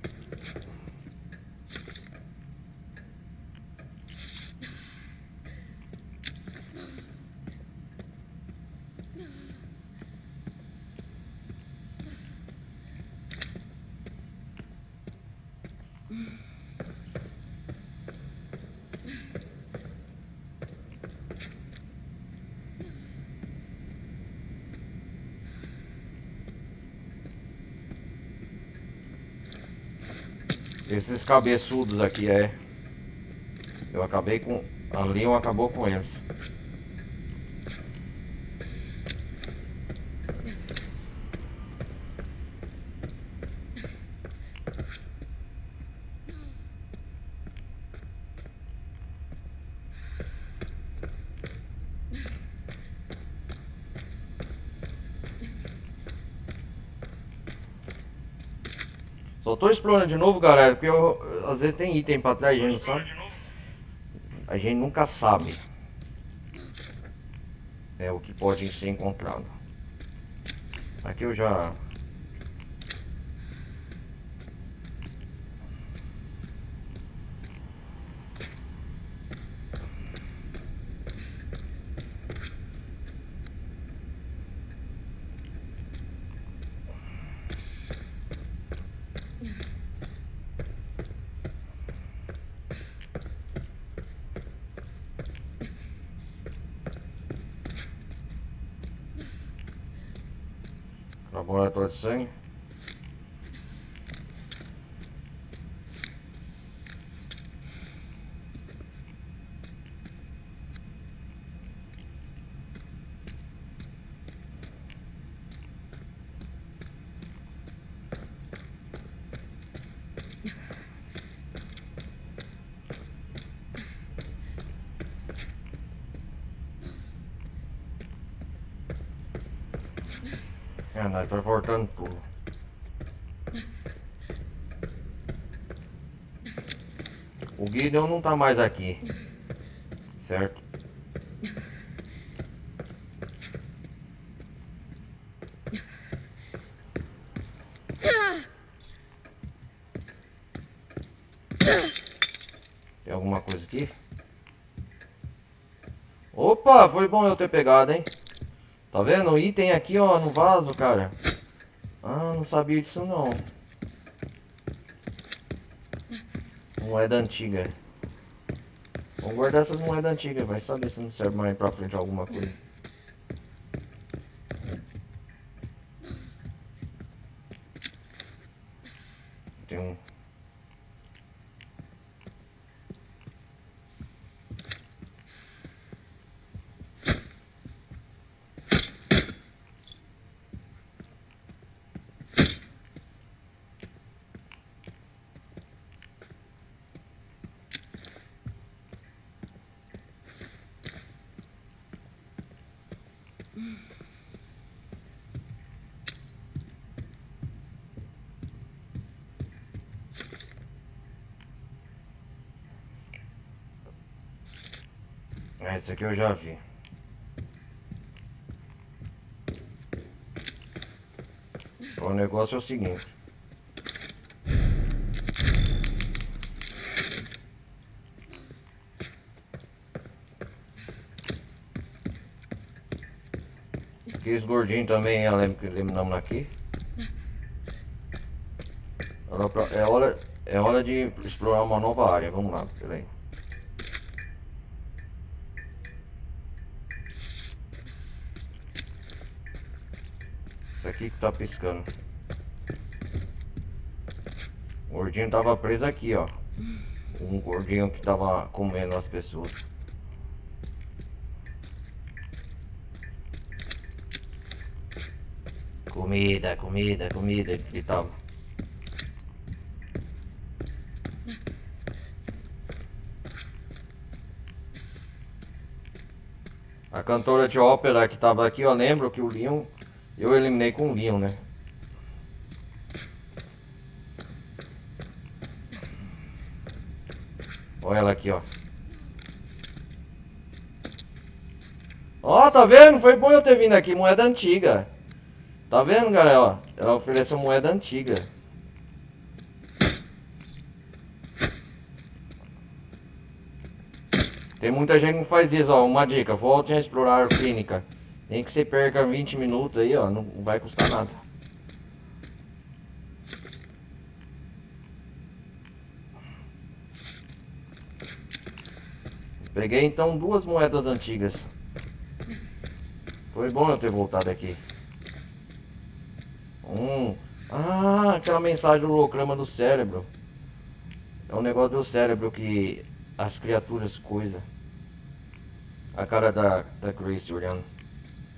Esses cabeçudos aqui eu acabei com... A Leon acabou com eles. Só tô explorando de novo, galera, porque às vezes tem item pra trás, a gente não sabe. A gente nunca sabe. É o que pode ser encontrado. Aqui eu já... Laboratório de sangue. Nós vai voltando tudo. O Gideon não tá mais aqui, certo? Tem alguma coisa aqui? Opa, foi bom eu ter pegado, hein? Tá vendo? O item aqui, ó, no vaso, cara. Ah, não sabia disso não. Moeda antiga. Vamos guardar essas moedas antigas, vai saber se não serve mais pra frente alguma coisa. Tem um... Esse aqui eu já vi. O negócio é o seguinte. Aqueles gordinhos também, eu lembro que eliminamos aqui. É hora de explorar uma nova área. Vamos lá, peraí. Isso aqui que tá piscando. O gordinho tava preso aqui, ó. Um gordinho que tava comendo as pessoas. Comida, comida, comida que tava. A cantora de ópera que tava aqui, ó, lembro que o Leon, eu eliminei com o Leon, né? Olha ela aqui, ó. Ó, tá vendo? Foi bom eu ter vindo aqui, moeda antiga. Tá vendo, galera? Ó, ela ofereceu moeda antiga. Tem muita gente que não faz isso, ó. Uma dica, volte a explorar a clínica. Nem que você perca 20 minutos aí, ó. Não vai custar nada. Peguei então 2 moedas antigas. Foi bom eu ter voltado aqui. Ah, aquela mensagem do holograma do cérebro. É um negócio do cérebro que as criaturas coisa. A cara da Grace olhando.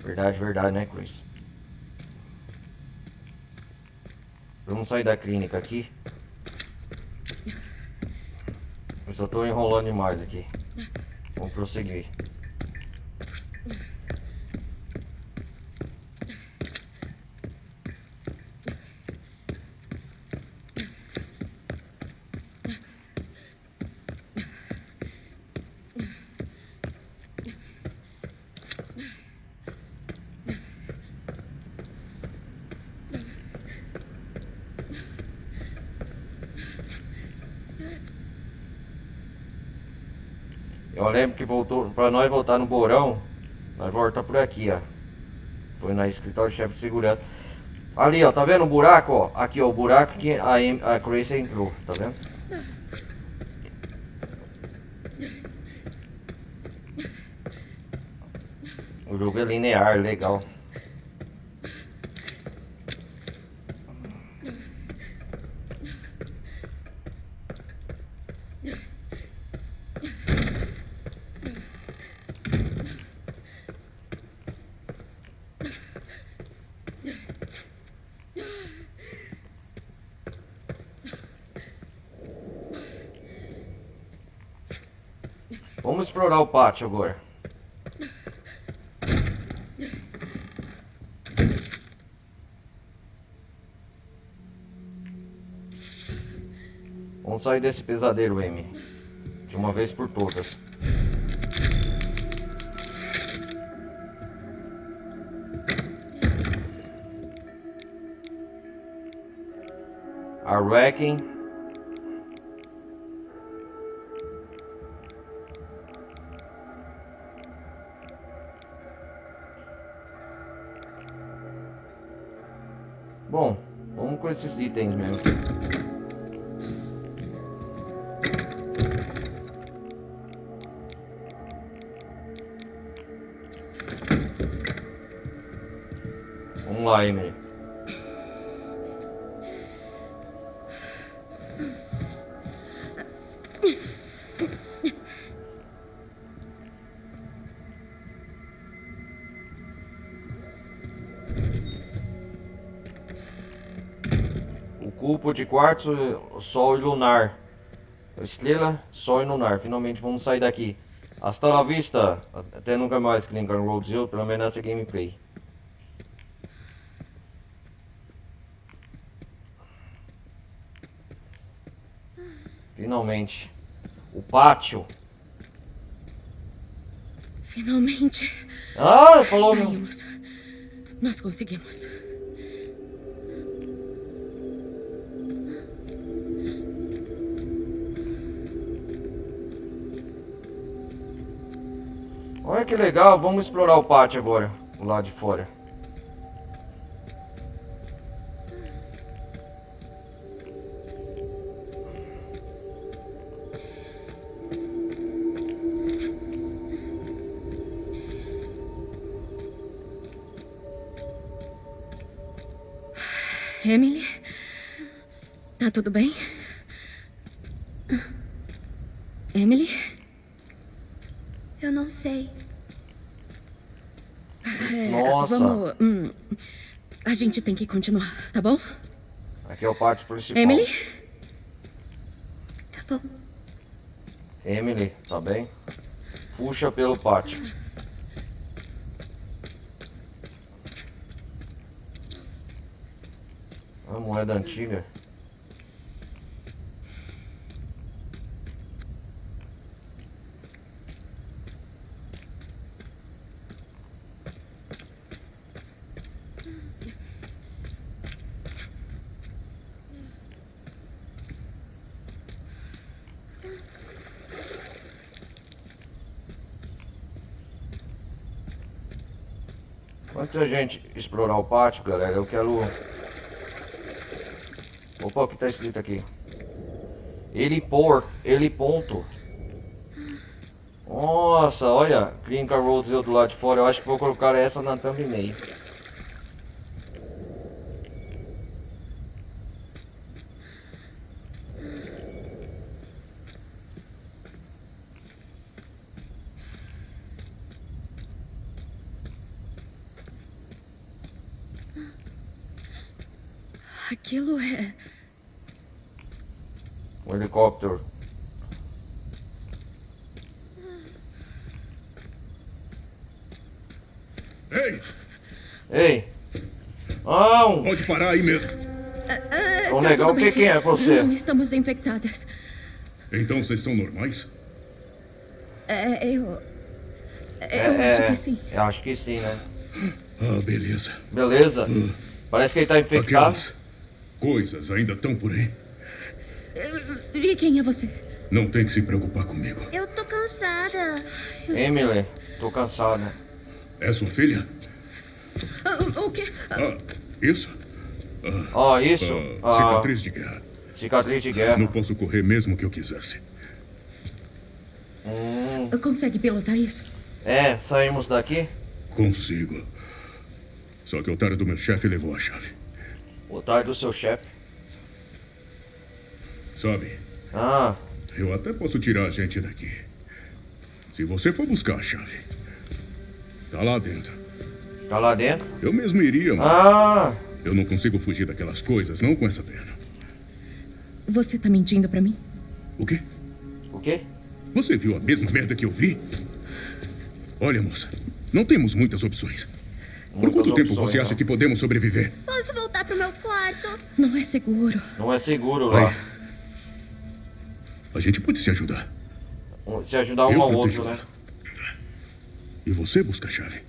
Verdade, verdade, né, Grace? Vamos sair da clínica aqui. Eu só tô enrolando demais aqui. Vamos prosseguir. Eu lembro que voltou, pra nós voltar no Borão, nós volta por aqui, ó. Foi na escritório-chefe de segurança. Ali, ó, tá vendo o buraco, ó? Aqui, ó, o buraco que a Grace entrou, tá vendo? O jogo é linear, legal. Vamos explorar o pátio agora. Vamos sair desse pesadelo, Amy. De uma vez por todas. A Wrecking. Bom, vamos com esses itens mesmo. Vamos lá, Emily. O cubo de quartzo, sol e lunar. Estrela, sol e lunar. Finalmente vamos sair daqui. Hasta la vista. Até nunca mais, Clinker Roadzilla, pelo menos nessa gameplay. Finalmente. O pátio. Finalmente. Ah, falou não. Saímos. Nós conseguimos. Olha que legal, vamos explorar o pátio agora, o lado de fora. Emily? Tá tudo bem? Emily? Eu não sei. Nossa. Vamos. A gente tem que continuar, tá bom? Aqui é o pátio principal. Emily? Tá bom. Emily, tá bem? Puxa pelo pátio. A moeda antiga. Antes da gente explorar o pátio, galera, eu quero... Opa, o que tá escrito aqui? Ele ponto. Nossa, olha, Clinker Roadzilla do lado de fora. Eu acho que vou colocar essa na thumbnail. Aquilo é. Um helicóptero. Ei, Ei! Não! pode parar aí mesmo. Ô, Tá negão, tudo bem. quem é você? Não estamos infectadas. Então vocês são normais? Eu acho que sim. Eu acho que sim, né? Ah, beleza. Beleza? Parece que ele tá infectado. Aquelas coisas ainda estão por aí. E quem é você? Não tem que se preocupar comigo. Eu tô cansada. cansada. Emily, tô cansado. É sua filha? O quê? Isso? Ó, isso. Cicatriz de guerra. Cicatriz de guerra. Não posso correr mesmo que eu quisesse. Consegue pilotar isso? É, saímos daqui. Consigo. Só que o otário do meu chefe levou a chave. O otário do seu chefe. Sabe, Ah, eu até posso tirar a gente daqui. Se você for buscar a chave. Tá lá dentro. tá lá dentro? Eu mesmo iria, mas Ah, eu não consigo fugir daquelas coisas, não com essa perna. Você tá mentindo pra mim? O quê? o quê? Você viu a mesma merda que eu vi? Olha, moça, não temos muitas opções. Por Muitas quanto tempo opções, você acha não. que podemos sobreviver? Posso voltar pro meu quarto? Não é seguro. Não é seguro lá. Aí. A gente pode se ajudar. Se ajudar um Eu ao protejo outro, né? ela. E você busca a chave.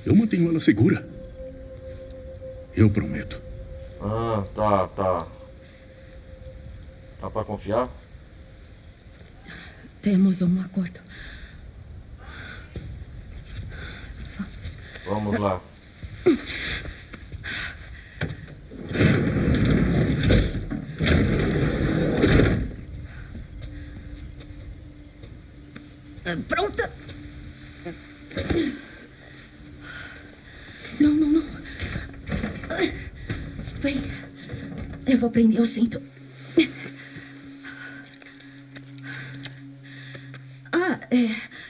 Eu mantenho ela segura. Eu prometo. Ah, tá. Tá pra confiar? Temos um acordo. Vamos. Vamos lá. Pronta? Não. Vem. Eu vou prender o cinto.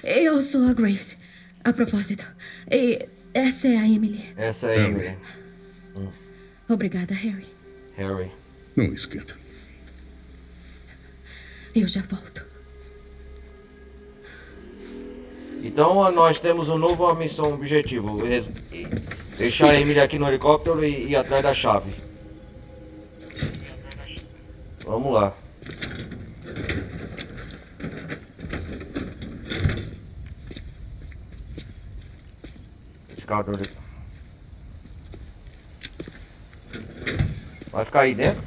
Eu sou a Grace. A propósito. E essa é a Emily. Essa é a Harry. Emily. Obrigada, Harry. Harry. Não esquenta. Eu já volto. Então nós temos uma nova missão objetivo. Deixar a Emily aqui no helicóptero e ir atrás da chave. Vamos lá. Escada ali. Vai ficar aí dentro?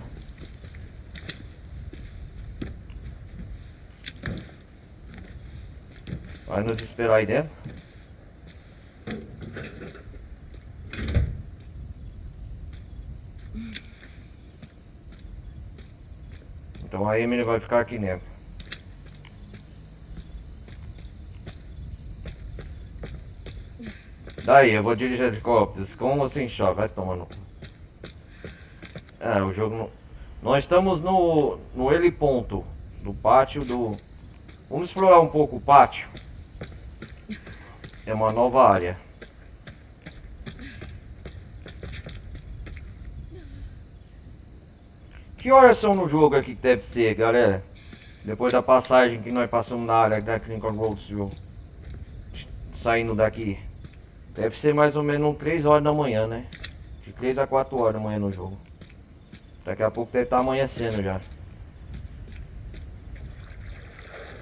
Vai nos esperar aí dentro? Então a Emily vai ficar aqui dentro. Daí, eu vou dirigir helicópteros com ou sem chave, vai tomando. É, o jogo não... Nós estamos no heliponto do pátio do... Vamos explorar um pouco o pátio. É uma nova área. Que horas são no jogo aqui que deve ser, galera? Depois da passagem que nós passamos na área da Lincoln Roadsville. Saindo daqui. Deve ser mais ou menos 3 horas da manhã, né? De 3 a 4 horas da manhã no jogo. Daqui a pouco deve estar amanhecendo já.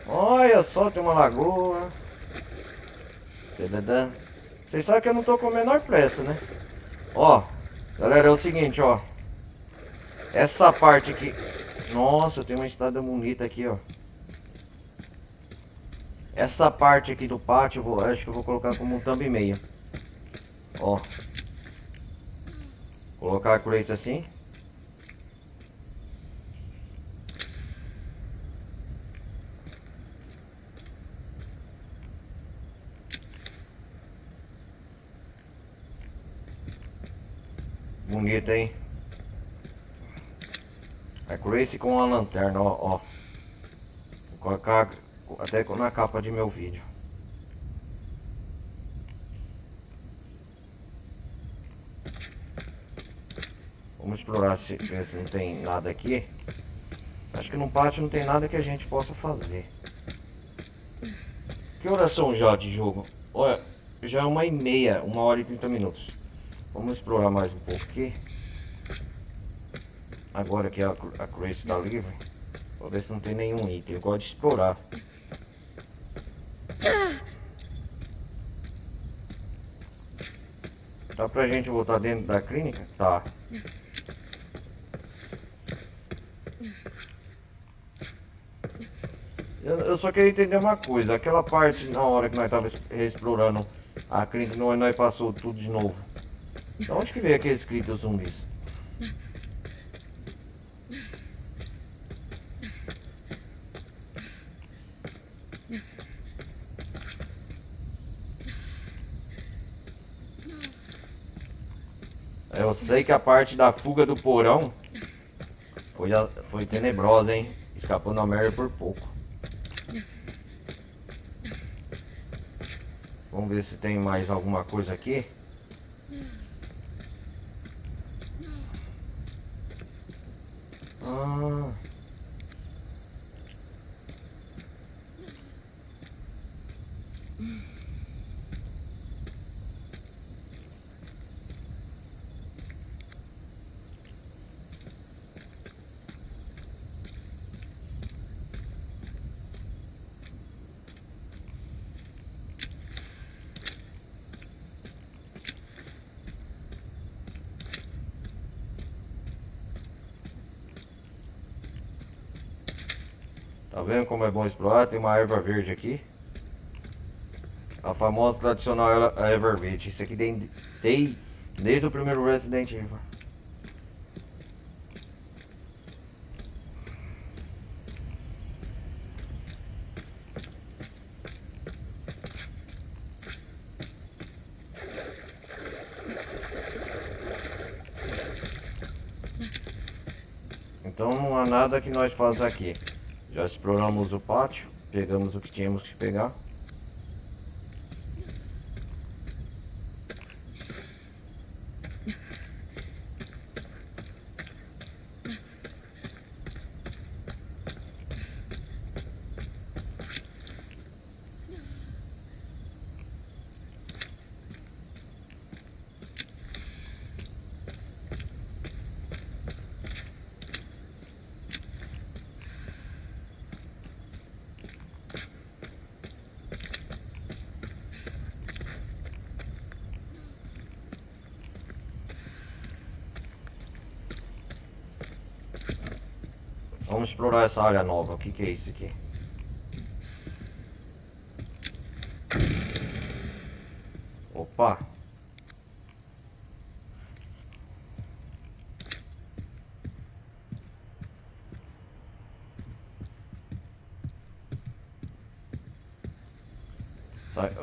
Olha só, tem uma lagoa. Vocês sabem que eu não tô com a menor pressa, né? Ó, galera, é o seguinte, ó. Essa parte aqui... Nossa, tem uma estrada bonita aqui, ó. Essa parte aqui do pátio, acho que eu vou colocar como um thumbnail. Ó. Colocar a Grace assim. Bonito, hein? A Grace com a lanterna, ó. Vou colocar até na capa de meu vídeo. Vamos explorar se não tem nada aqui. Acho que no pátio não tem nada que a gente possa fazer. Que horas são já de jogo? Olha, já é 1h30, 1h30. Vamos explorar mais um pouco aqui. Agora que a Grace está livre. Vou ver se não tem nenhum item. Eu gosto de explorar. Dá pra gente voltar dentro da clínica? Tá. Eu só queria entender uma coisa. Aquela parte na hora que nós tava explorando a clínica, nós passou tudo de novo. De onde que veio aquele escrito zumbis? Eu sei que a parte da fuga do porão foi tenebrosa, hein? Escapou na merda por pouco. Vamos ver se tem mais alguma coisa aqui. Ah. Tá vendo como é bom explorar? Tem uma erva verde aqui. A famosa tradicional erva verde. Isso aqui tem desde o primeiro Resident Evil. Então não há nada que nós façamos aqui. Já exploramos o pátio, pegamos o que tínhamos que pegar. Vamos explorar essa área nova. O que é isso aqui? Opa!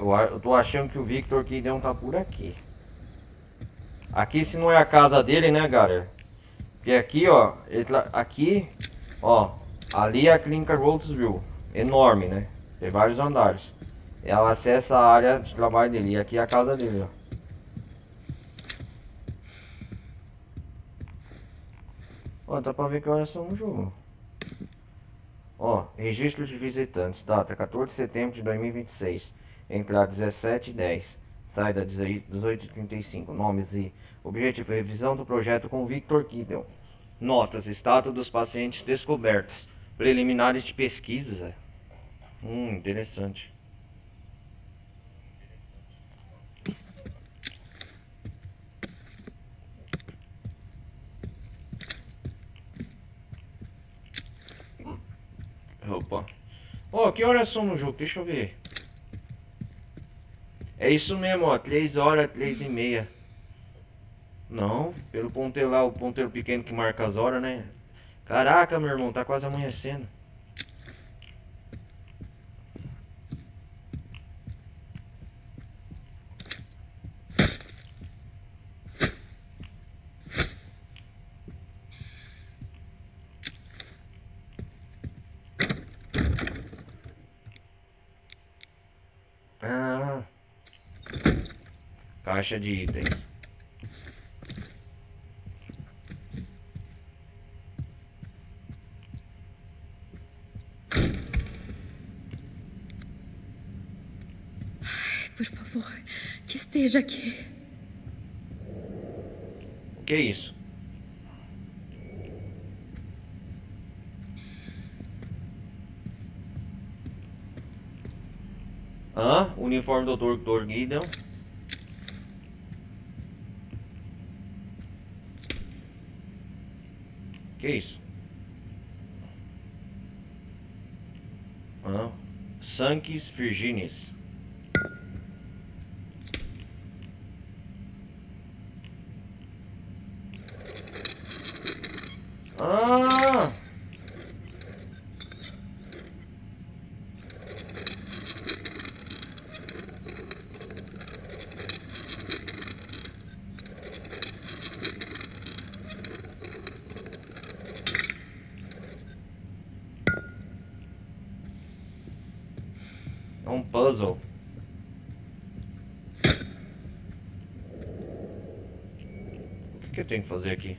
Eu tô achando que o Victor Gideon tá por aqui. Aqui se não é a casa dele, né, galera? Porque aqui, ó, aqui, ó, ali é a clínica Roseville, enorme, né? Tem vários andares. Ela acessa a área de trabalho dele. E aqui é a casa dele, ó. Ó, dá pra ver que horas são no jogo. Ó, registro de visitantes, data 14 de setembro de 2026. Entrada 17h10. Saída 18h35. Nomes e objetivo: revisão do projeto com Victor Gideon. Notas: status dos pacientes descobertos. Preliminares de pesquisa. Interessante. Opa. Ó, que horas são no jogo? Deixa eu ver. É isso mesmo, ó. 3 horas, 3h30. Não, pelo ponteiro lá, o ponteiro pequeno que marca as horas, né? Caraca, meu irmão, tá quase amanhecendo. Ah, caixa de itens. Por favor, que esteja aqui. O que é isso? Hã? Uniforme do Dr. Gideon. Que é isso? Hã? Sanctis Virginis. Ah! É um puzzle. O que eu tenho que fazer aqui?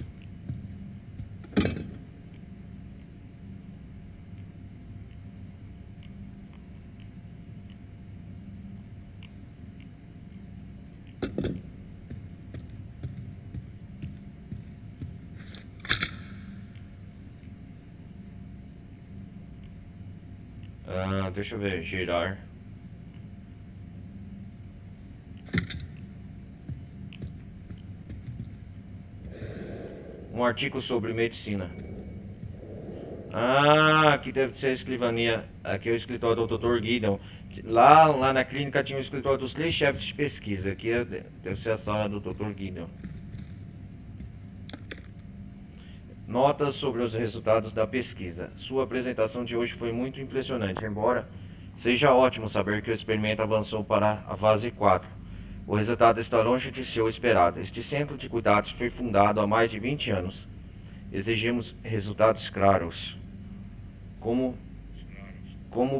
Deixa eu ver, girar. Um artigo sobre medicina. Ah, aqui deve ser a escrivania. Aqui é o escritório do Dr. Gideon. Lá na clínica tinha o escritório dos 3 chefes de pesquisa. Aqui deve ser a sala do Dr. Gideon. Notas sobre os resultados da pesquisa. Sua apresentação de hoje foi muito impressionante, embora seja ótimo saber que o experimento avançou para a fase 4. O resultado está longe de ser o esperado. Este centro de cuidados foi fundado há mais de 20 anos. Exigimos resultados claros. Como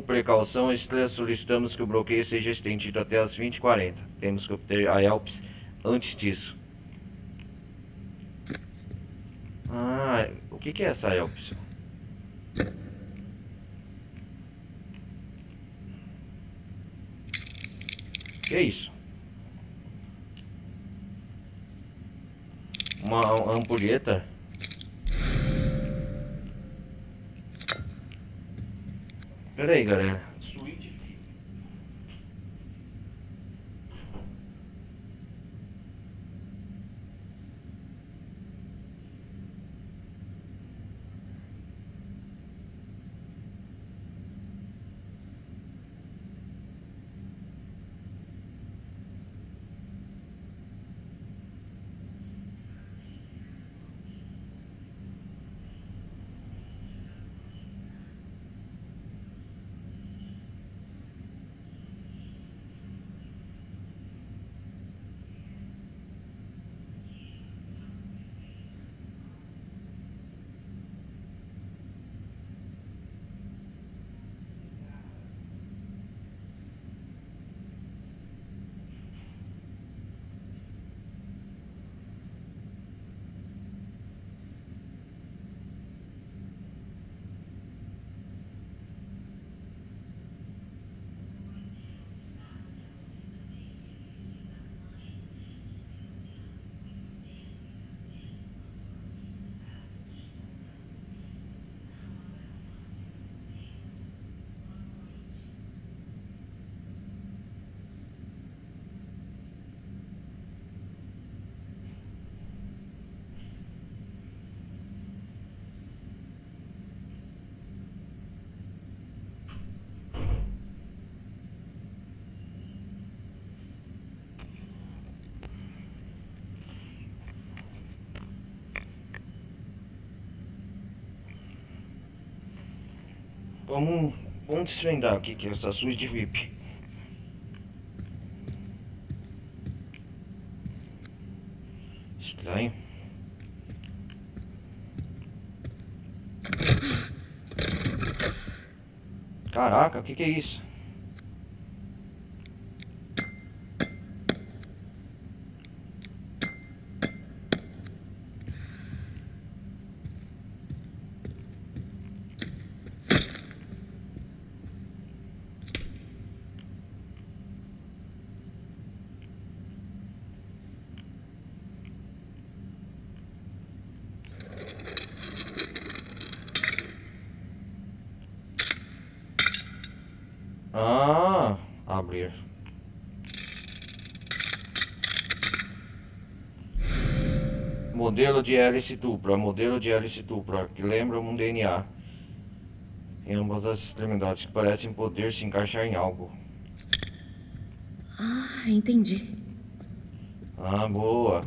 precaução extra, solicitamos que o bloqueio seja estendido até as 20h40. Temos que obter a ELPS antes disso. Ah, o que é essa ELPS? Que é isso? Uma ampulheta? Pera aí, galera. Vamos desvendar aqui que é essa suíte VIP. Estranho. Caraca, o que é isso? Ah, abrir. Modelo de hélice dupla, que lembra um DNA. em ambas as extremidades que parecem poder se encaixar em algo. Ah, entendi. Ah, boa.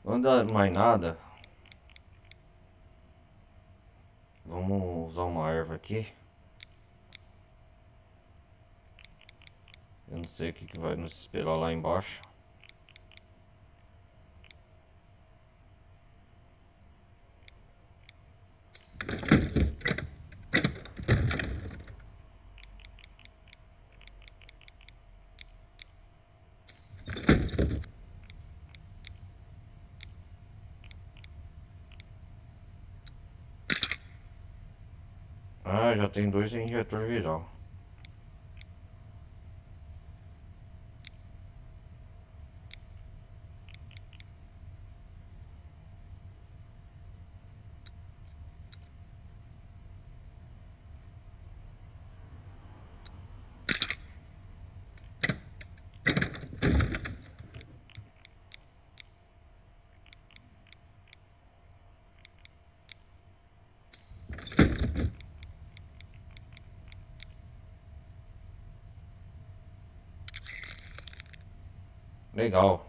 Não anda mais nada. Vamos usar uma erva aqui. Eu não sei o que vai nos esperar lá embaixo. Ah, já tem 2 injetor viral. Legal.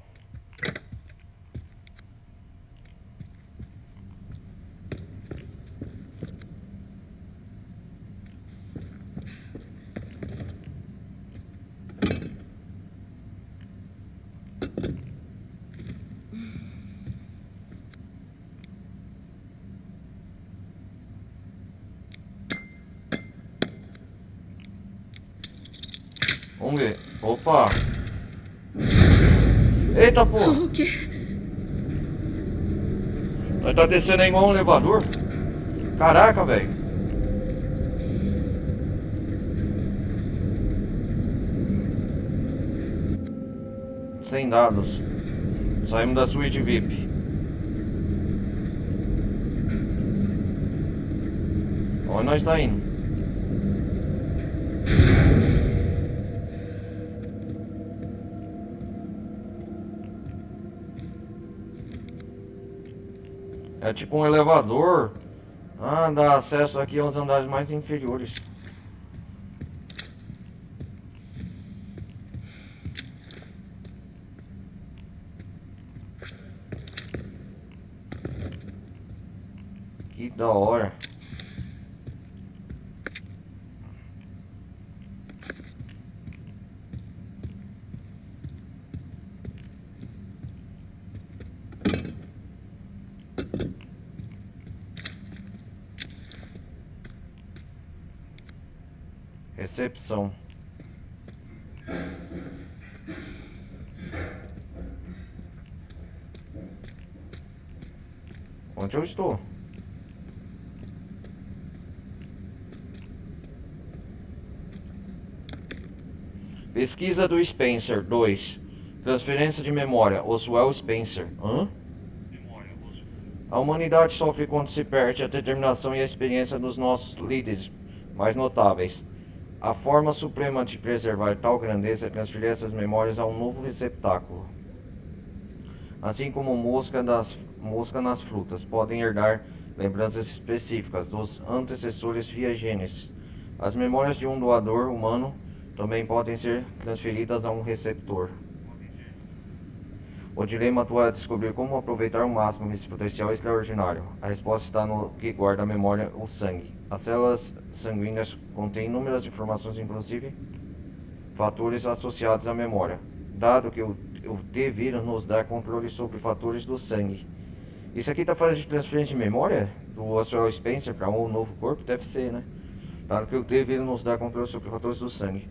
Vamos ver. Opa! Eita porra! O quê? Nós tá descendo aí igual um elevador. Caraca, velho. Sem dados. Saímos da suíte VIP. Onde nós tá indo? É tipo um elevador. Ah, dá acesso aqui aos andares mais inferiores. Que da hora. Recepção. Onde eu estou? Pesquisa do Spencer 2. Transferência de memória. Oswald Spencer. Hã? A humanidade sofre quando se perde a determinação e a experiência dos nossos líderes mais notáveis. A forma suprema de preservar tal grandeza é transferir essas memórias a um novo receptáculo. Assim como mosca nas frutas podem herdar lembranças específicas dos antecessores via genes, as memórias de um doador humano também podem ser transferidas a um receptor. O dilema atual é descobrir como aproveitar ao máximo esse potencial extraordinário. A resposta está no que guarda a memória, o sangue. As células sanguíneas contêm inúmeras informações, inclusive fatores associados à memória, dado que o T-vírus nos dá controle sobre fatores do sangue. Isso aqui está falando de transferência de memória do Oswald Spencer para um novo corpo? Deve ser, né? Dado que o T-vírus nos dá controle sobre fatores do sangue.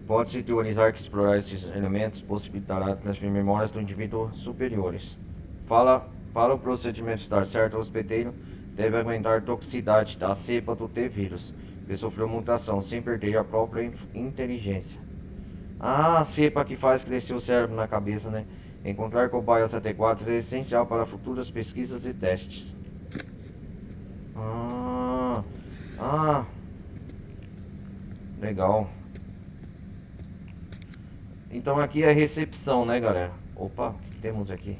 Pode-se teorizar que explorar esses elementos possibilitará transferir memórias do indivíduo superiores. Para o procedimento estar certo, o hospedeiro deve aguentar a toxicidade da cepa do T-vírus, que sofreu mutação sem perder a própria inteligência. Ah, a cepa que faz crescer o cérebro na cabeça, né? Encontrar cobaias adequadas é essencial para futuras pesquisas e testes. Legal. Então aqui é a recepção, né, galera? Opa, o que temos aqui?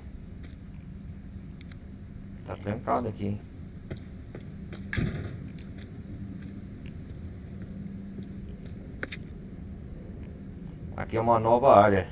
Tá trancado aqui, hein? Aqui é uma nova área.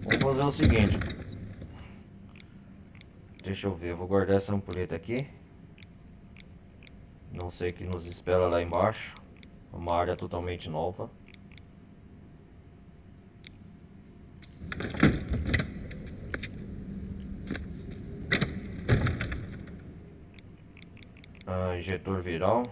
Vamos fazer o seguinte. Deixa eu ver, eu vou guardar essa ampulheta aqui. Não sei o que nos espera lá embaixo. Uma área totalmente nova. Injetor viral.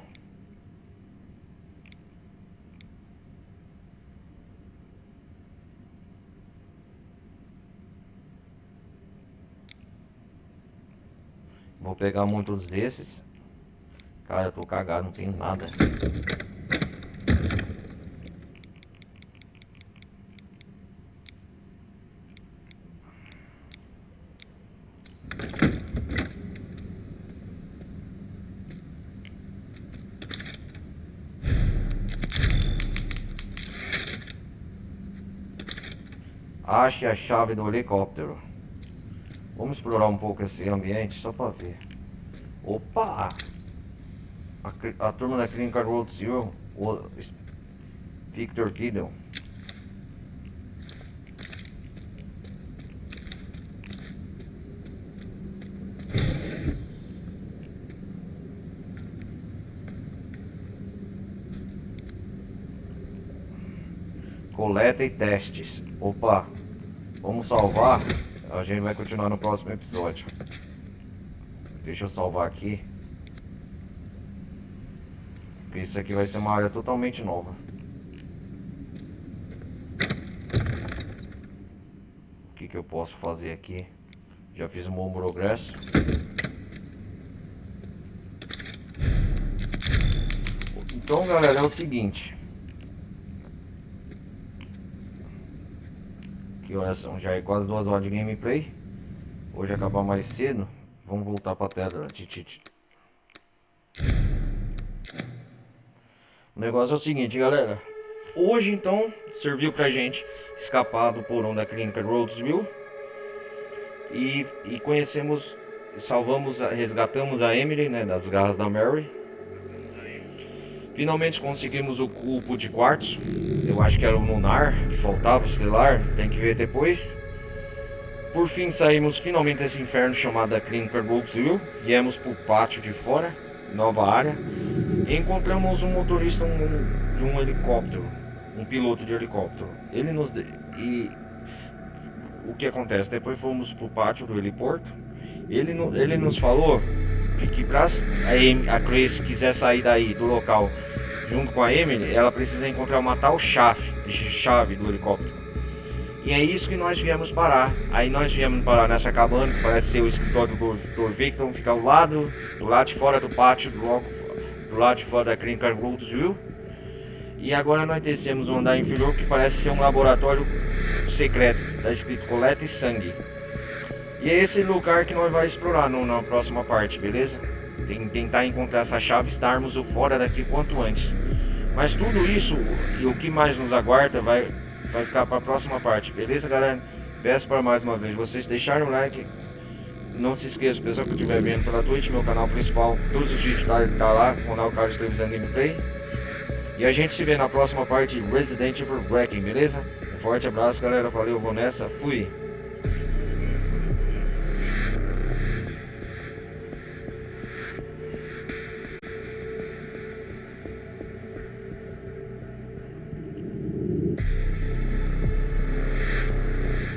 Vou pegar muitos desses. Cara, eu tô cagado, não tenho nada. Ache a chave do helicóptero. Vamos explorar um pouco esse ambiente só pra ver. Opa! A turma da Clínica Road Zero, o Victor Kiddo. Coleta e testes. Opa! Vamos salvar. A gente vai continuar no próximo episódio. Deixa eu salvar aqui. Porque isso aqui vai ser uma área totalmente nova. O que eu posso fazer aqui? Já fiz um bom progresso. Então, galera, é o seguinte. Que horas são? Já é quase 2 horas de gameplay. Hoje acabar mais cedo. Vamos voltar para a tela. O negócio é o seguinte, galera. Hoje, então, serviu pra gente escapar do porão da Clínica Rhodesville. E conhecemos, salvamos, resgatamos a Emily, né, das garras da Mary. Finalmente conseguimos o cubo de quartzo. Eu acho que era o lunar que faltava, o estelar, tem que ver depois. Por fim saímos finalmente desse inferno chamado Clínica Rhodesville. Viemos pro pátio de fora, nova área. E encontramos um motorista de um helicóptero, um piloto de helicóptero. Ele nos e o que acontece? Depois fomos pro pátio do heliporto. Ele nos falou que pra a Grace quiser sair daí do local junto com a Emily, ela precisa encontrar uma tal chave do helicóptero. E é isso que nós viemos parar. Aí nós viemos parar nessa cabana, que parece ser o escritório do Dr. Victor, ficar do lado de fora do pátio, do lado de fora da Clínica Rhodesville. E agora nós descemos um andar inferior que parece ser um laboratório secreto, está escrito coleta e sangue. E é esse lugar que nós vamos explorar na próxima parte, beleza? Tentar encontrar essa chave e estarmos fora daqui quanto antes. Mas tudo isso e o que mais nos aguarda vai ficar para a próxima parte, beleza, galera? Peço para mais uma vez vocês deixarem o like. Não se esqueça, pessoal que estiver vendo pela Twitch, meu canal principal, todos os vídeos tá lá, o canal Carlos Televisão Gameplay. E a gente se vê na próxima parte de Resident Evil Breaking, beleza? Um forte abraço, galera, valeu, vou nessa, fui!